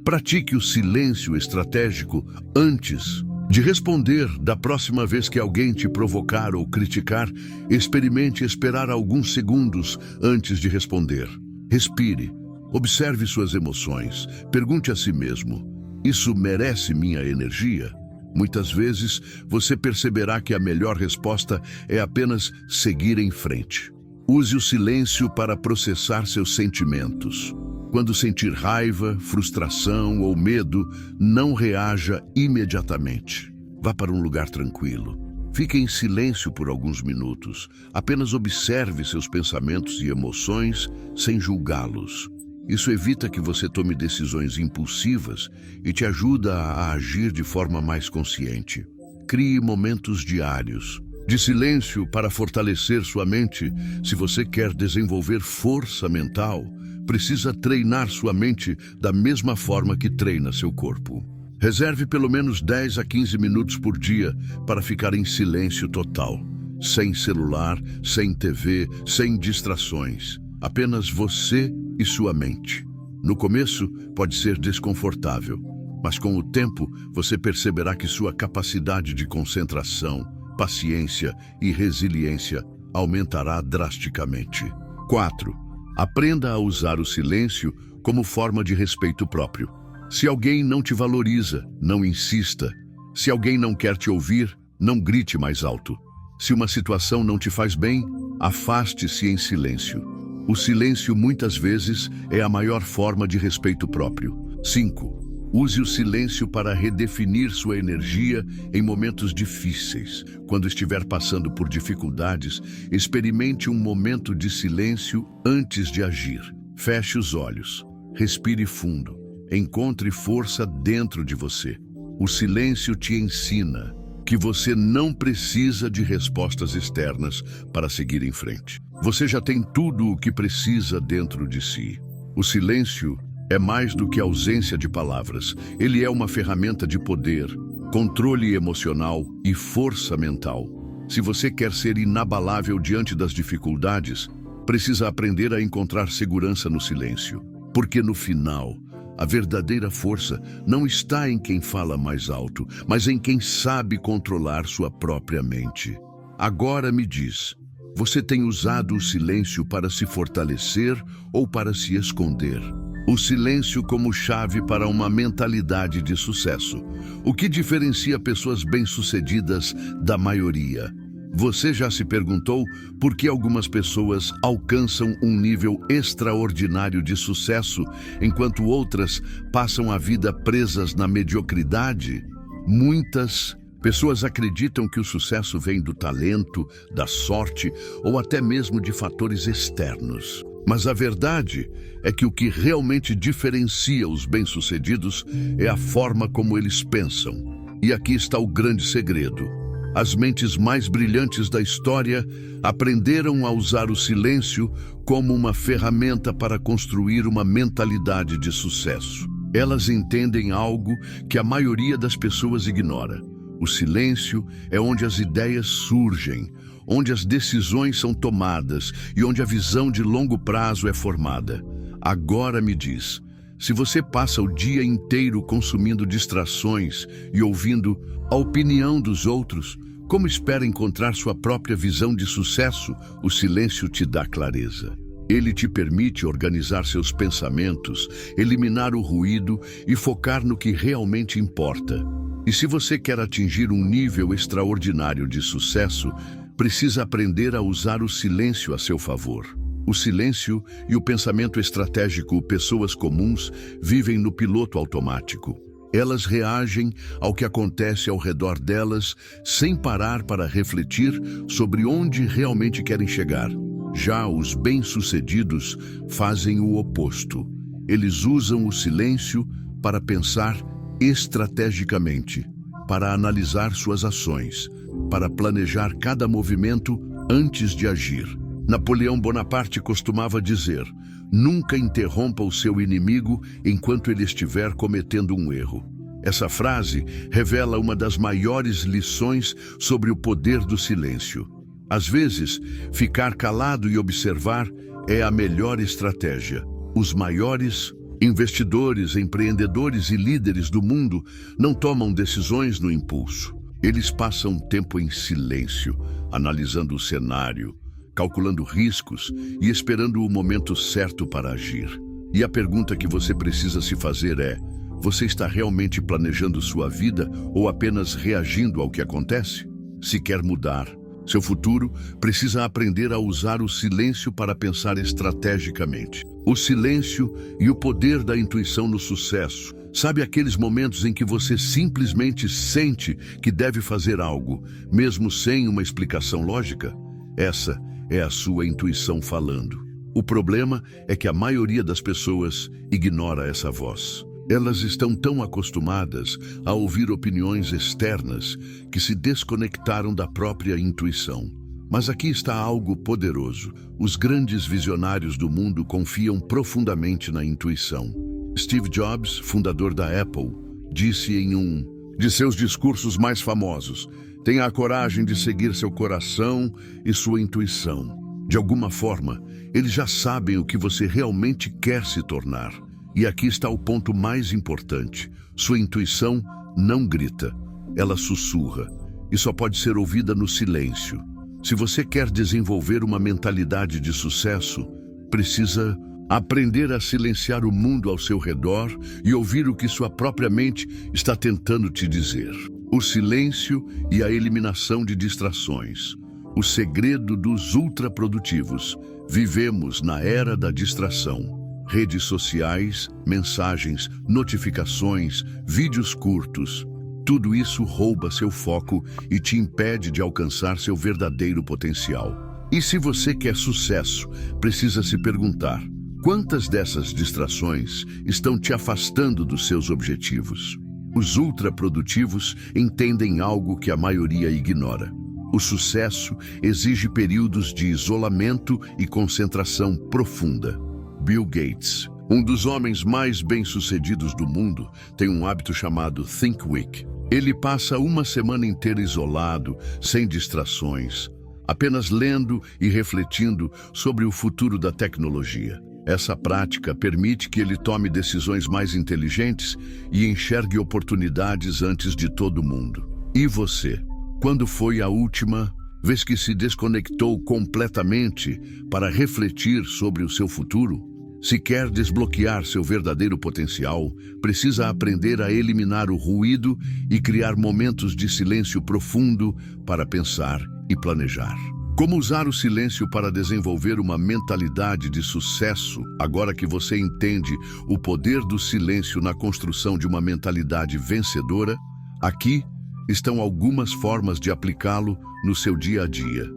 Pratique o silêncio estratégico antes de responder. Da próxima vez que alguém te provocar ou criticar, experimente esperar alguns segundos antes de responder. Respire, observe suas emoções, pergunte a si mesmo: isso merece minha energia? Muitas vezes você perceberá que a melhor resposta é apenas seguir em frente. Use o silêncio para processar seus sentimentos. Quando sentir raiva, frustração ou medo, não reaja imediatamente. Vá para um lugar tranquilo. Fique em silêncio por alguns minutos. Apenas observe seus pensamentos e emoções sem julgá-los. Isso evita que você tome decisões impulsivas e te ajuda a agir de forma mais consciente. Crie momentos diários de silêncio para fortalecer sua mente. Se você quer desenvolver força mental, precisa treinar sua mente da mesma forma que treina seu corpo. Reserve pelo menos 10 a 15 minutos por dia para ficar em silêncio total. Sem celular, sem TV, sem distrações. Apenas você e sua mente. No começo, pode ser desconfortável, mas com o tempo você perceberá que sua capacidade de concentração, paciência e resiliência aumentará drasticamente. 4. Aprenda a usar o silêncio como forma de respeito próprio. Se alguém não te valoriza, não insista. Se alguém não quer te ouvir, não grite mais alto. Se uma situação não te faz bem, afaste-se em silêncio. O silêncio muitas vezes é a maior forma de respeito próprio. 5. Use o silêncio para redefinir sua energia em momentos difíceis. Quando estiver passando por dificuldades, experimente um momento de silêncio antes de agir. Feche os olhos, respire fundo, encontre força dentro de você. O silêncio te ensina que você não precisa de respostas externas para seguir em frente. Você já tem tudo o que precisa dentro de si. O silêncio é mais do que ausência de palavras. Ele é uma ferramenta de poder, controle emocional e força mental. Se você quer ser inabalável diante das dificuldades, precisa aprender a encontrar segurança no silêncio. Porque no final, a verdadeira força não está em quem fala mais alto, mas em quem sabe controlar sua própria mente. Agora me diz, você tem usado o silêncio para se fortalecer ou para se esconder? O silêncio como chave para uma mentalidade de sucesso. O que diferencia pessoas bem-sucedidas da maioria? Você já se perguntou por que algumas pessoas alcançam um nível extraordinário de sucesso, enquanto outras passam a vida presas na mediocridade? Muitas pessoas acreditam que o sucesso vem do talento, da sorte ou até mesmo de fatores externos. Mas a verdade é que o que realmente diferencia os bem-sucedidos é a forma como eles pensam. E aqui está o grande segredo. As mentes mais brilhantes da história aprenderam a usar o silêncio como uma ferramenta para construir uma mentalidade de sucesso. Elas entendem algo que a maioria das pessoas ignora. O silêncio é onde as ideias surgem, onde as decisões são tomadas e onde a visão de longo prazo é formada. Agora me diz, se você passa o dia inteiro consumindo distrações e ouvindo a opinião dos outros, como espera encontrar sua própria visão de sucesso? O silêncio te dá clareza. Ele te permite organizar seus pensamentos, eliminar o ruído e focar no que realmente importa. E se você quer atingir um nível extraordinário de sucesso, precisa aprender a usar o silêncio a seu favor. O silêncio e o pensamento estratégico, pessoas comuns, vivem no piloto automático. Elas reagem ao que acontece ao redor delas sem parar para refletir sobre onde realmente querem chegar. Já os bem-sucedidos fazem o oposto. Eles usam o silêncio para pensar estrategicamente, para analisar suas ações, para planejar cada movimento antes de agir. Napoleão Bonaparte costumava dizer: nunca interrompa o seu inimigo enquanto ele estiver cometendo um erro. Essa frase revela uma das maiores lições sobre o poder do silêncio. Às vezes, ficar calado e observar é a melhor estratégia. Os maiores investidores, empreendedores e líderes do mundo não tomam decisões no impulso. Eles passam tempo em silêncio, analisando o cenário, calculando riscos e esperando o momento certo para agir. E a pergunta que você precisa se fazer é: você está realmente planejando sua vida ou apenas reagindo ao que acontece? Se quer mudar seu futuro, precisa aprender a usar o silêncio para pensar estrategicamente. O silêncio e o poder da intuição no sucesso. Sabe aqueles momentos em que você simplesmente sente que deve fazer algo, mesmo sem uma explicação lógica? Essa é a sua intuição falando. O problema é que a maioria das pessoas ignora essa voz. Elas estão tão acostumadas a ouvir opiniões externas que se desconectaram da própria intuição. Mas aqui está algo poderoso. Os grandes visionários do mundo confiam profundamente na intuição. Steve Jobs, fundador da Apple, disse em um de seus discursos mais famosos: tenha a coragem de seguir seu coração e sua intuição. De alguma forma, eles já sabem o que você realmente quer se tornar. E aqui está o ponto mais importante. Sua intuição não grita, ela sussurra, e só pode ser ouvida no silêncio. Se você quer desenvolver uma mentalidade de sucesso, precisa aprender a silenciar o mundo ao seu redor e ouvir o que sua própria mente está tentando te dizer. O silêncio e a eliminação de distrações. O segredo dos ultraprodutivos. Vivemos na era da distração. Redes sociais, mensagens, notificações, vídeos curtos. Tudo isso rouba seu foco e te impede de alcançar seu verdadeiro potencial. E se você quer sucesso, precisa se perguntar: quantas dessas distrações estão te afastando dos seus objetivos? Os ultraprodutivos entendem algo que a maioria ignora. O sucesso exige períodos de isolamento e concentração profunda. Bill Gates, um dos homens mais bem-sucedidos do mundo, tem um hábito chamado Think Week. Ele passa uma semana inteira isolado, sem distrações, apenas lendo e refletindo sobre o futuro da tecnologia. Essa prática permite que ele tome decisões mais inteligentes e enxergue oportunidades antes de todo mundo. E você? Quando foi a última vez que se desconectou completamente para refletir sobre o seu futuro? Se quer desbloquear seu verdadeiro potencial, precisa aprender a eliminar o ruído e criar momentos de silêncio profundo para pensar e planejar. Como usar o silêncio para desenvolver uma mentalidade de sucesso, agora que você entende o poder do silêncio na construção de uma mentalidade vencedora? Aqui estão algumas formas de aplicá-lo no seu dia a dia.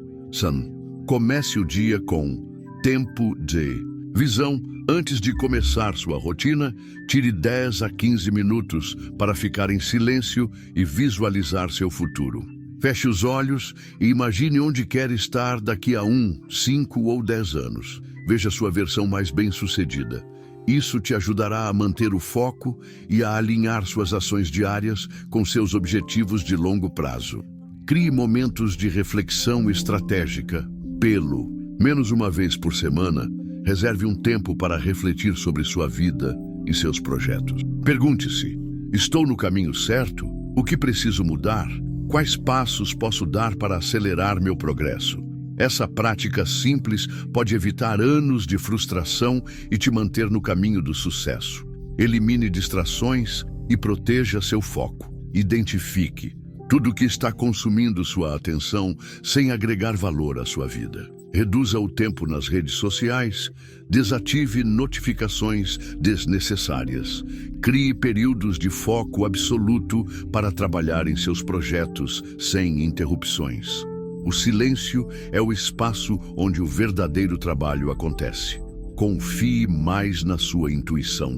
Comece o dia com tempo de visão. Antes de começar sua rotina, tire 10 a 15 minutos para ficar em silêncio e visualizar seu futuro. Feche os olhos e imagine onde quer estar daqui a 1, 5 ou 10 anos. Veja sua versão mais bem-sucedida. Isso te ajudará a manter o foco e a alinhar suas ações diárias com seus objetivos de longo prazo. Crie momentos de reflexão estratégica. Pelo menos uma vez por semana, reserve um tempo para refletir sobre sua vida e seus projetos. Pergunte-se: estou no caminho certo? O que preciso mudar? Quais passos posso dar para acelerar meu progresso? Essa prática simples pode evitar anos de frustração e te manter no caminho do sucesso. Elimine distrações e proteja seu foco. Identifique tudo o que está consumindo sua atenção sem agregar valor à sua vida. Reduza o tempo nas redes sociais, desative notificações desnecessárias, crie períodos de foco absoluto para trabalhar em seus projetos sem interrupções. O silêncio é o espaço onde o verdadeiro trabalho acontece. Confie mais na sua intuição.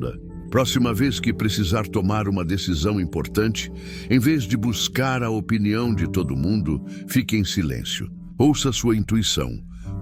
Próxima vez que precisar tomar uma decisão importante, em vez de buscar a opinião de todo mundo, fique em silêncio. Ouça sua intuição.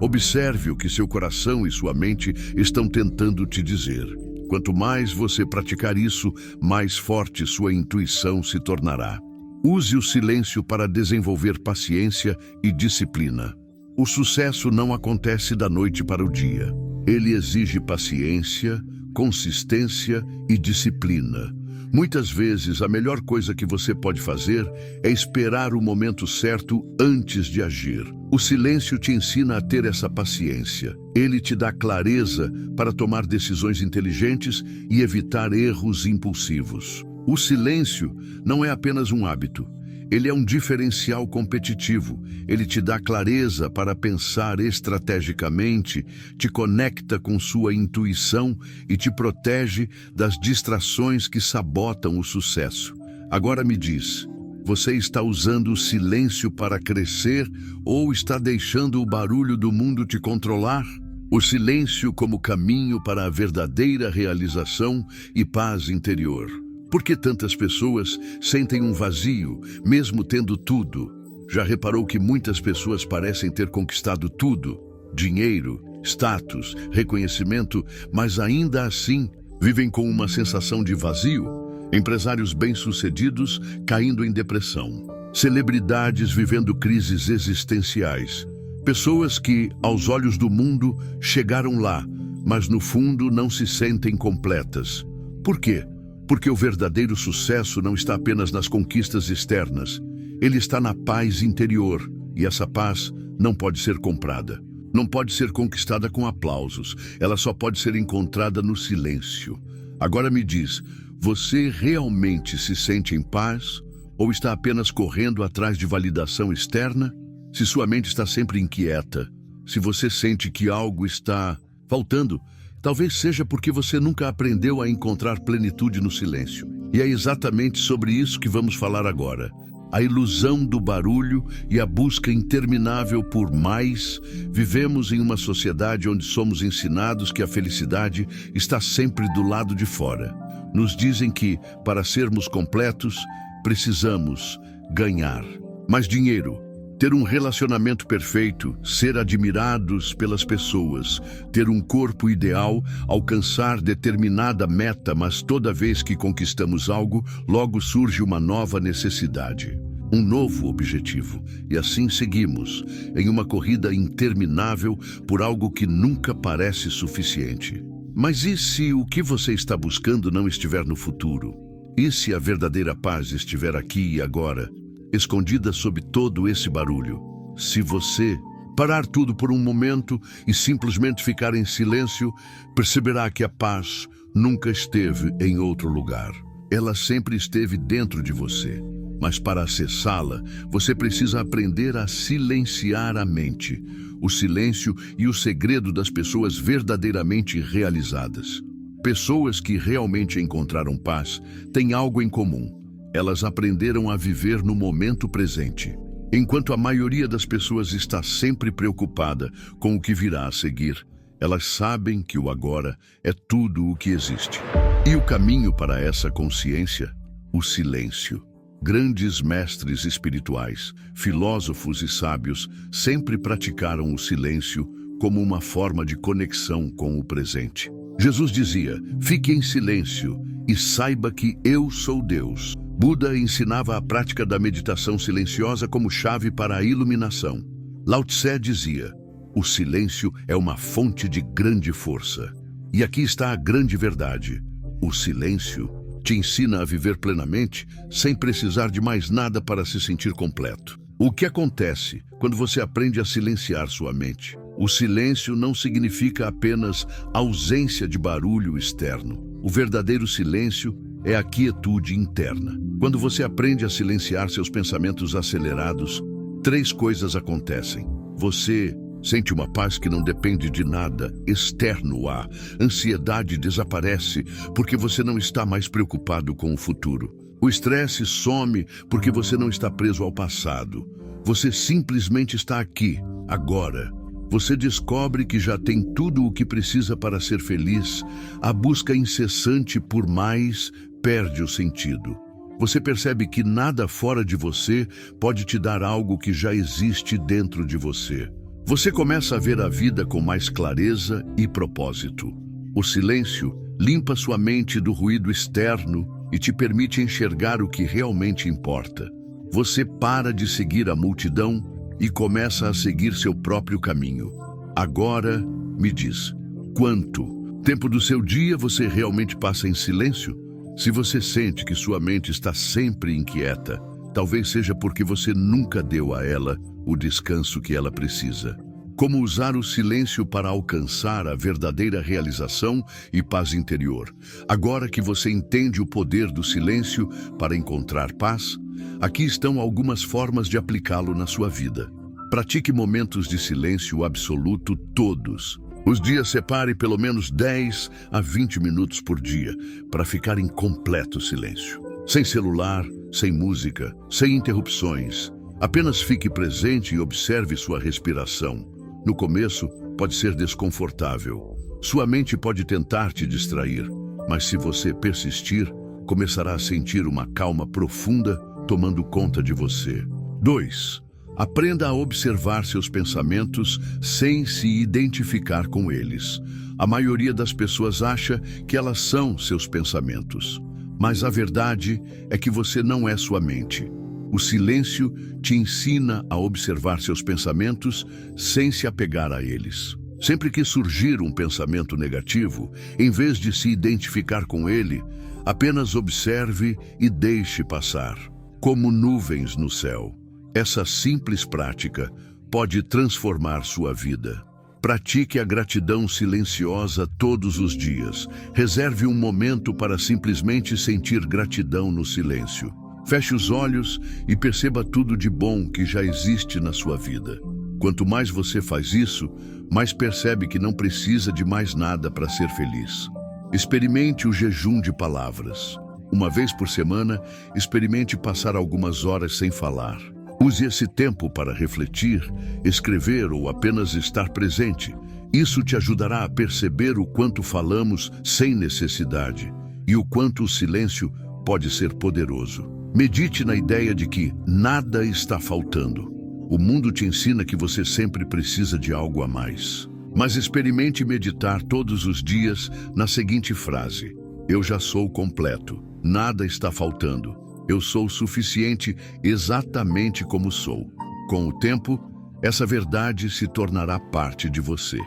Observe o que seu coração e sua mente estão tentando te dizer. Quanto mais você praticar isso, mais forte sua intuição se tornará. Use o silêncio para desenvolver paciência e disciplina. O sucesso não acontece da noite para o dia. Ele exige paciência, consistência e disciplina. Muitas vezes, a melhor coisa que você pode fazer é esperar o momento certo antes de agir. O silêncio te ensina a ter essa paciência. Ele te dá clareza para tomar decisões inteligentes e evitar erros impulsivos. O silêncio não é apenas um hábito. Ele é um diferencial competitivo. Ele te dá clareza para pensar estrategicamente, te conecta com sua intuição e te protege das distrações que sabotam o sucesso. Agora me diz, você está usando o silêncio para crescer ou está deixando o barulho do mundo te controlar? O silêncio como caminho para a verdadeira realização e paz interior. Por que tantas pessoas sentem um vazio, mesmo tendo tudo? Já reparou que muitas pessoas parecem ter conquistado tudo? Dinheiro, status, reconhecimento, mas ainda assim vivem com uma sensação de vazio? Empresários bem-sucedidos caindo em depressão. Celebridades vivendo crises existenciais. Pessoas que, aos olhos do mundo, chegaram lá, mas no fundo não se sentem completas. Por quê? Porque o verdadeiro sucesso não está apenas nas conquistas externas. Ele está na paz interior, e essa paz não pode ser comprada. Não pode ser conquistada com aplausos. Ela só pode ser encontrada no silêncio. Agora me diz, você realmente se sente em paz? Ou está apenas correndo atrás de validação externa? Se sua mente está sempre inquieta, se você sente que algo está faltando, talvez seja porque você nunca aprendeu a encontrar plenitude no silêncio. E é exatamente sobre isso que vamos falar agora. A ilusão do barulho e a busca interminável por mais. Vivemos em uma sociedade onde somos ensinados que a felicidade está sempre do lado de fora. Nos dizem que, para sermos completos, precisamos ganhar mais dinheiro, ter um relacionamento perfeito, ser admirados pelas pessoas, ter um corpo ideal, alcançar determinada meta, mas toda vez que conquistamos algo, logo surge uma nova necessidade, um novo objetivo. E assim seguimos, em uma corrida interminável por algo que nunca parece suficiente. Mas e se o que você está buscando não estiver no futuro? E se a verdadeira paz estiver aqui e agora, escondida sob todo esse barulho? Se você parar tudo por um momento e simplesmente ficar em silêncio, perceberá que a paz nunca esteve em outro lugar. Ela sempre esteve dentro de você. Mas para acessá-la, você precisa aprender a silenciar a mente. O silêncio e o segredo das pessoas verdadeiramente realizadas. Pessoas que realmente encontraram paz têm algo em comum. Elas aprenderam a viver no momento presente. Enquanto a maioria das pessoas está sempre preocupada com o que virá a seguir, elas sabem que o agora é tudo o que existe. E o caminho para essa consciência? O silêncio. Grandes mestres espirituais, filósofos e sábios sempre praticaram o silêncio como uma forma de conexão com o presente. Jesus dizia, fique em silêncio e saiba que eu sou Deus. Buda ensinava a prática da meditação silenciosa como chave para a iluminação. Lao Tse dizia, o silêncio é uma fonte de grande força. E aqui está a grande verdade. O silêncio te ensina a viver plenamente, sem precisar de mais nada para se sentir completo. O que acontece quando você aprende a silenciar sua mente? O silêncio não significa apenas ausência de barulho externo. O verdadeiro silêncio é a quietude interna. Quando você aprende a silenciar seus pensamentos acelerados, 3 coisas acontecem. Você sente uma paz que não depende de nada externo a. Ansiedade desaparece porque você não está mais preocupado com o futuro. O estresse some porque você não está preso ao passado. Você simplesmente está aqui, agora. Você descobre que já tem tudo o que precisa para ser feliz. A busca incessante por mais perde o sentido. Você percebe que nada fora de você pode te dar algo que já existe dentro de você. Você começa a ver a vida com mais clareza e propósito. O silêncio limpa sua mente do ruído externo e te permite enxergar o que realmente importa. Você para de seguir a multidão e começa a seguir seu próprio caminho. Agora, me diz, quanto tempo do seu dia você realmente passa em silêncio? Se você sente que sua mente está sempre inquieta, talvez seja porque você nunca deu a ela o descanso que ela precisa. Como usar o silêncio para alcançar a verdadeira realização e paz interior. Agora que você entende o poder do silêncio para encontrar paz, aqui estão algumas formas de aplicá-lo na sua vida. Pratique momentos de silêncio absoluto todos os dias. Separe pelo menos 10 a 20 minutos por dia para ficar em completo silêncio. Sem celular, sem música, sem interrupções. Apenas fique presente e observe sua respiração. No começo, pode ser desconfortável. Sua mente pode tentar te distrair, mas se você persistir, começará a sentir uma calma profunda tomando conta de você. 2. Aprenda a observar seus pensamentos sem se identificar com eles. A maioria das pessoas acha que elas são seus pensamentos, mas a verdade é que você não é sua mente. O silêncio te ensina a observar seus pensamentos sem se apegar a eles. Sempre que surgir um pensamento negativo, em vez de se identificar com ele, apenas observe e deixe passar, como nuvens no céu. Essa simples prática pode transformar sua vida. Pratique a gratidão silenciosa todos os dias. Reserve um momento para simplesmente sentir gratidão no silêncio. Feche os olhos e perceba tudo de bom que já existe na sua vida. Quanto mais você faz isso, mais percebe que não precisa de mais nada para ser feliz. Experimente o jejum de palavras. Uma vez por semana, experimente passar algumas horas sem falar. Use esse tempo para refletir, escrever ou apenas estar presente. Isso te ajudará a perceber o quanto falamos sem necessidade e o quanto o silêncio pode ser poderoso. Medite na ideia de que nada está faltando. O mundo te ensina que você sempre precisa de algo a mais. Mas experimente meditar todos os dias na seguinte frase: eu já sou completo, nada está faltando. Eu sou suficiente exatamente como sou. Com o tempo, essa verdade se tornará parte de você.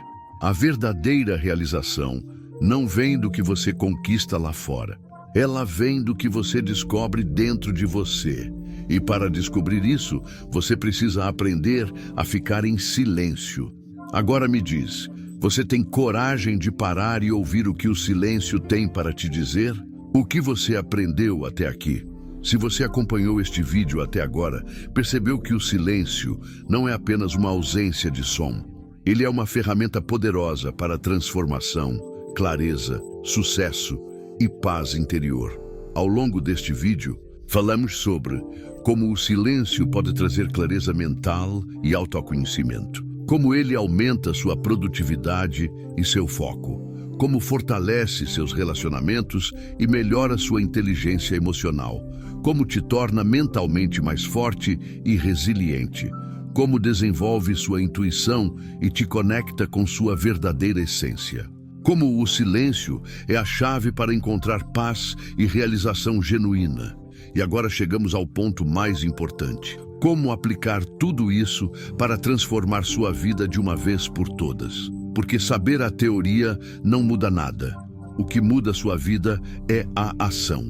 A verdadeira realização não vem do que você conquista lá fora. Ela vem do que você descobre dentro de você. E para descobrir isso, você precisa aprender a ficar em silêncio. Agora me diz, você tem coragem de parar e ouvir o que o silêncio tem para te dizer? O que você aprendeu até aqui? Se você acompanhou este vídeo até agora, percebeu que o silêncio não é apenas uma ausência de som. Ele é uma ferramenta poderosa para transformação, clareza, sucesso e paz interior. Ao longo deste vídeo, falamos sobre como o silêncio pode trazer clareza mental e autoconhecimento, como ele aumenta sua produtividade e seu foco, como fortalece seus relacionamentos e melhora sua inteligência emocional, como te torna mentalmente mais forte e resiliente, como desenvolve sua intuição e te conecta com sua verdadeira essência. Como o silêncio é a chave para encontrar paz e realização genuína. E agora chegamos ao ponto mais importante. Como aplicar tudo isso para transformar sua vida de uma vez por todas? Porque saber a teoria não muda nada. O que muda sua vida é a ação.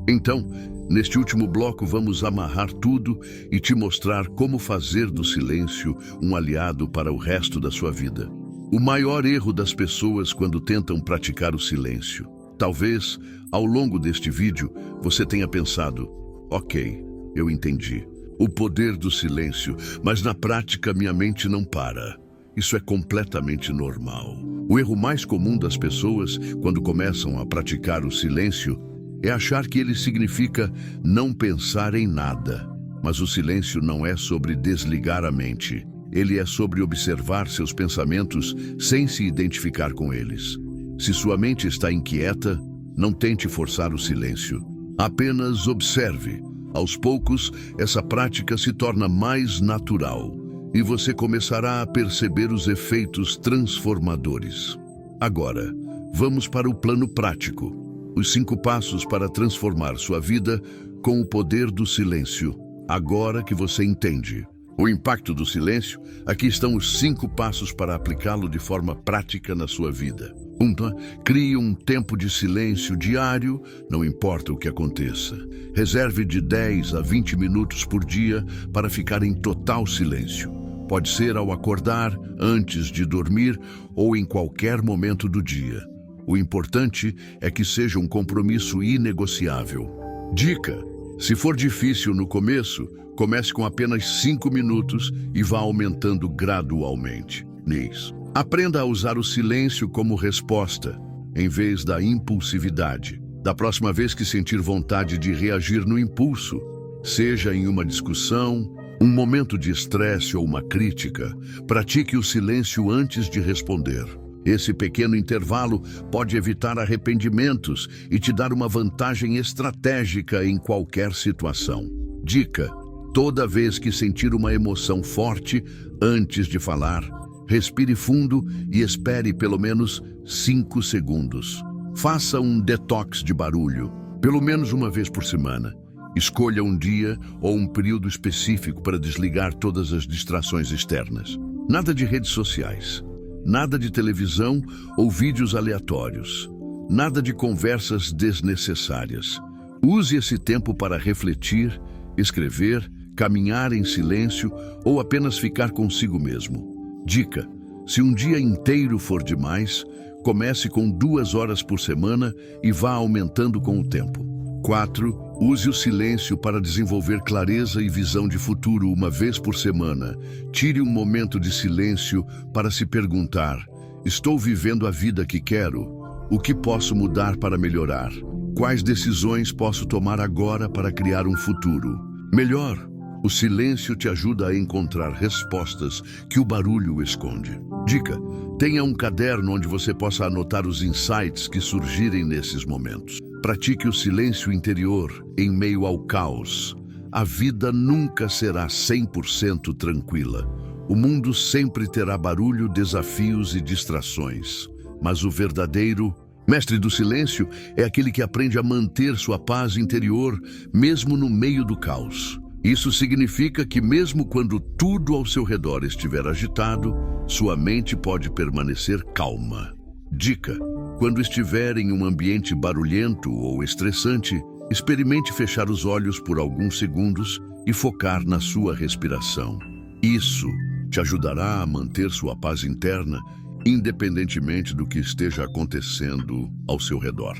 Então, neste último bloco vamos amarrar tudo e te mostrar como fazer do silêncio um aliado para o resto da sua vida. O maior erro das pessoas quando tentam praticar o silêncio. Talvez, ao longo deste vídeo, você tenha pensado: ok, eu entendi. O poder do silêncio, mas na prática minha mente não para. Isso é completamente normal. O erro mais comum das pessoas, quando começam a praticar o silêncio, é achar que ele significa não pensar em nada. Mas o silêncio não é sobre desligar a mente. Ele é sobre observar seus pensamentos sem se identificar com eles. Se sua mente está inquieta, não tente forçar o silêncio. Apenas observe. Aos poucos, essa prática se torna mais natural e você começará a perceber os efeitos transformadores. Agora, vamos para o plano prático. Os 5 passos para transformar sua vida com o poder do silêncio. Agora que você entende o impacto do silêncio, aqui estão os 5 passos para aplicá-lo de forma prática na sua vida. 1. Crie um tempo de silêncio diário, não importa o que aconteça. Reserve de 10 a 20 minutos por dia para ficar em total silêncio. Pode ser ao acordar, antes de dormir ou em qualquer momento do dia. O importante é que seja um compromisso inegociável. Dica: se for difícil no começo, comece com apenas 5 minutos e vá aumentando gradualmente. Aprenda a usar o silêncio como resposta, em vez da impulsividade. Da próxima vez que sentir vontade de reagir no impulso, seja em uma discussão, um momento de estresse ou uma crítica, pratique o silêncio antes de responder. Esse pequeno intervalo pode evitar arrependimentos e te dar uma vantagem estratégica em qualquer situação. Dica: toda vez que sentir uma emoção forte, antes de falar, respire fundo e espere pelo menos 5 segundos. Faça um detox de barulho, pelo menos uma vez por semana. Escolha um dia ou um período específico para desligar todas as distrações externas. Nada de redes sociais, nada de televisão ou vídeos aleatórios, nada de conversas desnecessárias. Use esse tempo para refletir, escrever, caminhar em silêncio ou apenas ficar consigo mesmo. Dica: se um dia inteiro for demais, comece com 2 horas por semana e vá aumentando com o tempo. 4. Use o silêncio para desenvolver clareza e visão de futuro uma vez por semana. Tire um momento de silêncio para se perguntar: estou vivendo a vida que quero? O que posso mudar para melhorar? Quais decisões posso tomar agora para criar um futuro melhor? O silêncio te ajuda a encontrar respostas que o barulho esconde. Dica: tenha um caderno onde você possa anotar os insights que surgirem nesses momentos. Pratique o silêncio interior em meio ao caos. A vida nunca será 100% tranquila. O mundo sempre terá barulho, desafios e distrações. Mas o verdadeiro mestre do silêncio é aquele que aprende a manter sua paz interior, mesmo no meio do caos. Isso significa que mesmo quando tudo ao seu redor estiver agitado, sua mente pode permanecer calma. Dica: quando estiver em um ambiente barulhento ou estressante, experimente fechar os olhos por alguns segundos e focar na sua respiração. Isso te ajudará a manter sua paz interna, independentemente do que esteja acontecendo ao seu redor.